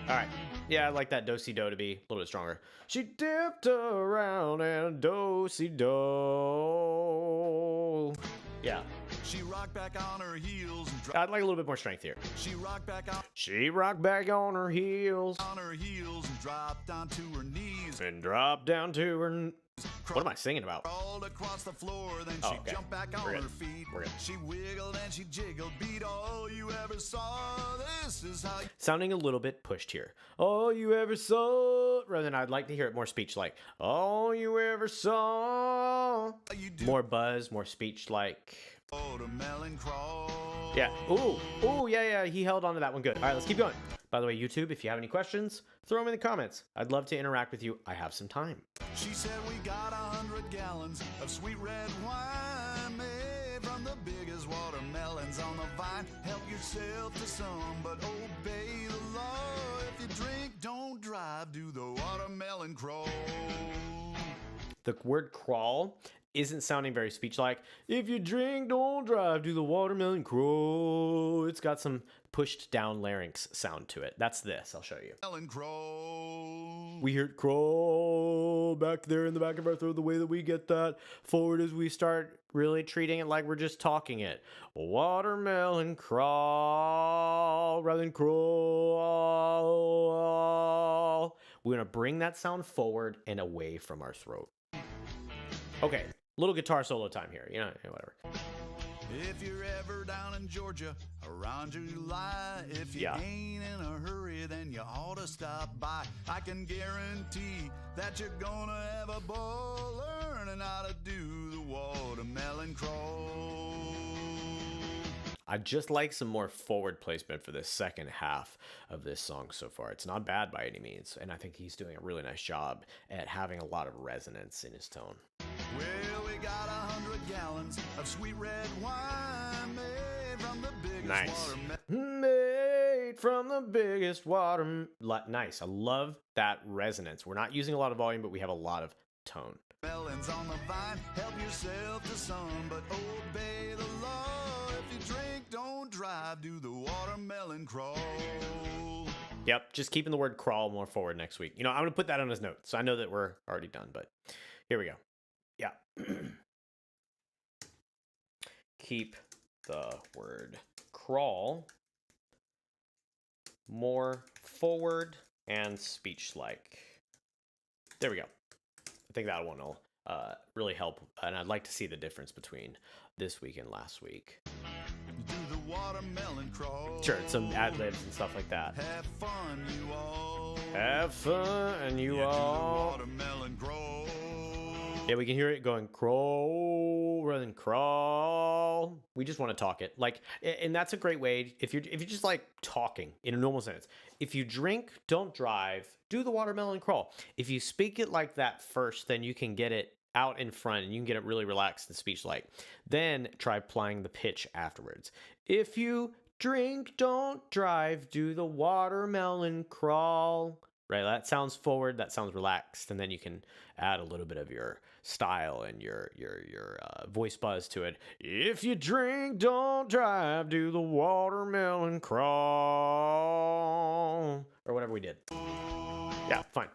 All right. Yeah, I like that do-si-do to be a little bit stronger. She dipped around and do-si-do. Yeah. She rocked back on her heels and I'd like a little bit more strength here. She rocked back on She rocked back on her heels and dropped onto her knees. and dropped down to her. What am I singing about? Crawled across the floor, then Oh, she okay. jumped back on We're good. her feet. We're good. She wiggled and she jiggled, beat all you ever saw. This is how you Sounding a little bit pushed here. All you ever saw. Rather than I'd like to hear it more speech like. All you ever saw. do More buzz, more speech like. watermelon crawl. Yeah. Ooh, yeah. He held on to that one good. All right, let's keep going. By the way, YouTube, if you have any questions, throw them in the comments. I'd love to interact with you. I have some time. She said we got 100 gallons of sweet red wine made from the biggest watermelons on the vine. Help yourself to some, but obey the law. If you drink, don't drive, do the watermelon crawl. The word crawl isn't sounding very speech-like. If you drink, don't drive, do the watermelon crawl. It's got some pushed down larynx sound to it. That's this. I'll show you. Watermelon crawl. We hear it crawl back there in the back of our throat. The way that we get that forward is we start really treating it like we're just talking it. Watermelon crawl rather than crawl. We're going to bring that sound forward and away from our throat. Okay, little guitar solo time here. You know, whatever. If you're ever down in Georgia around July, if you ain't in a hurry, then you ought to stop by. I can guarantee that you're gonna have a ball learning how to do the watermelon crawl. I'd just like some more forward placement for the second half of this song so far. It's not bad by any means, and I think he's doing a really nice job at having a lot of resonance in his tone. Well, we got 100 gallons of sweet red wine made from the biggest watermelon. Made from the biggest water. Nice. I love that resonance. We're not using a lot of volume, but we have a lot of tone. Melons on the vine, help yourself to some, but obey the law. If you drink, don't drive, do the watermelon crawl. Yep, just keeping the word crawl more forward next week. You know, I'm going to put that on his notes. I know that we're already done, but here we go. Yeah. Keep the word crawl more forward and speech-like. There we go. I think that one will really help, and I'd like to see the difference between this week and last week. Do the watermelon crawl. Sure, some ad-libs and stuff like that. Have fun, you all. Have fun, you all. Do the watermelon crawl. Yeah, we can hear it going crawl rather than crawl. We just want to talk it. Like, and that's a great way if you're just like talking in a normal sentence. If you drink, don't drive, do the watermelon crawl. If you speak it like that first, then you can get it out in front and you can get it really relaxed and speech like. Then try applying the pitch afterwards. If you drink, don't drive, do the watermelon crawl. Right, that sounds forward, that sounds relaxed, and then you can add a little bit of your style and your voice buzz to it. If you drink, don't drive, do the watermelon crawl, or whatever we did. Yeah, fine.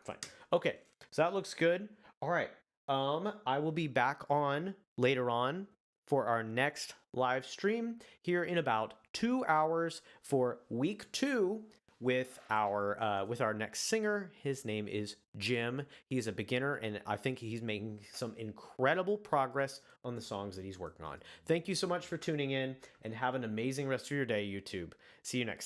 Okay, so that looks good. All right, I will be back on later on for our next live stream here in about 2 hours for week 2. With our next singer. His name is Jim. He's a beginner, and I think he's making some incredible progress on the songs that he's working on. Thank you so much for tuning in, and have an amazing rest of your day, YouTube. See you next time.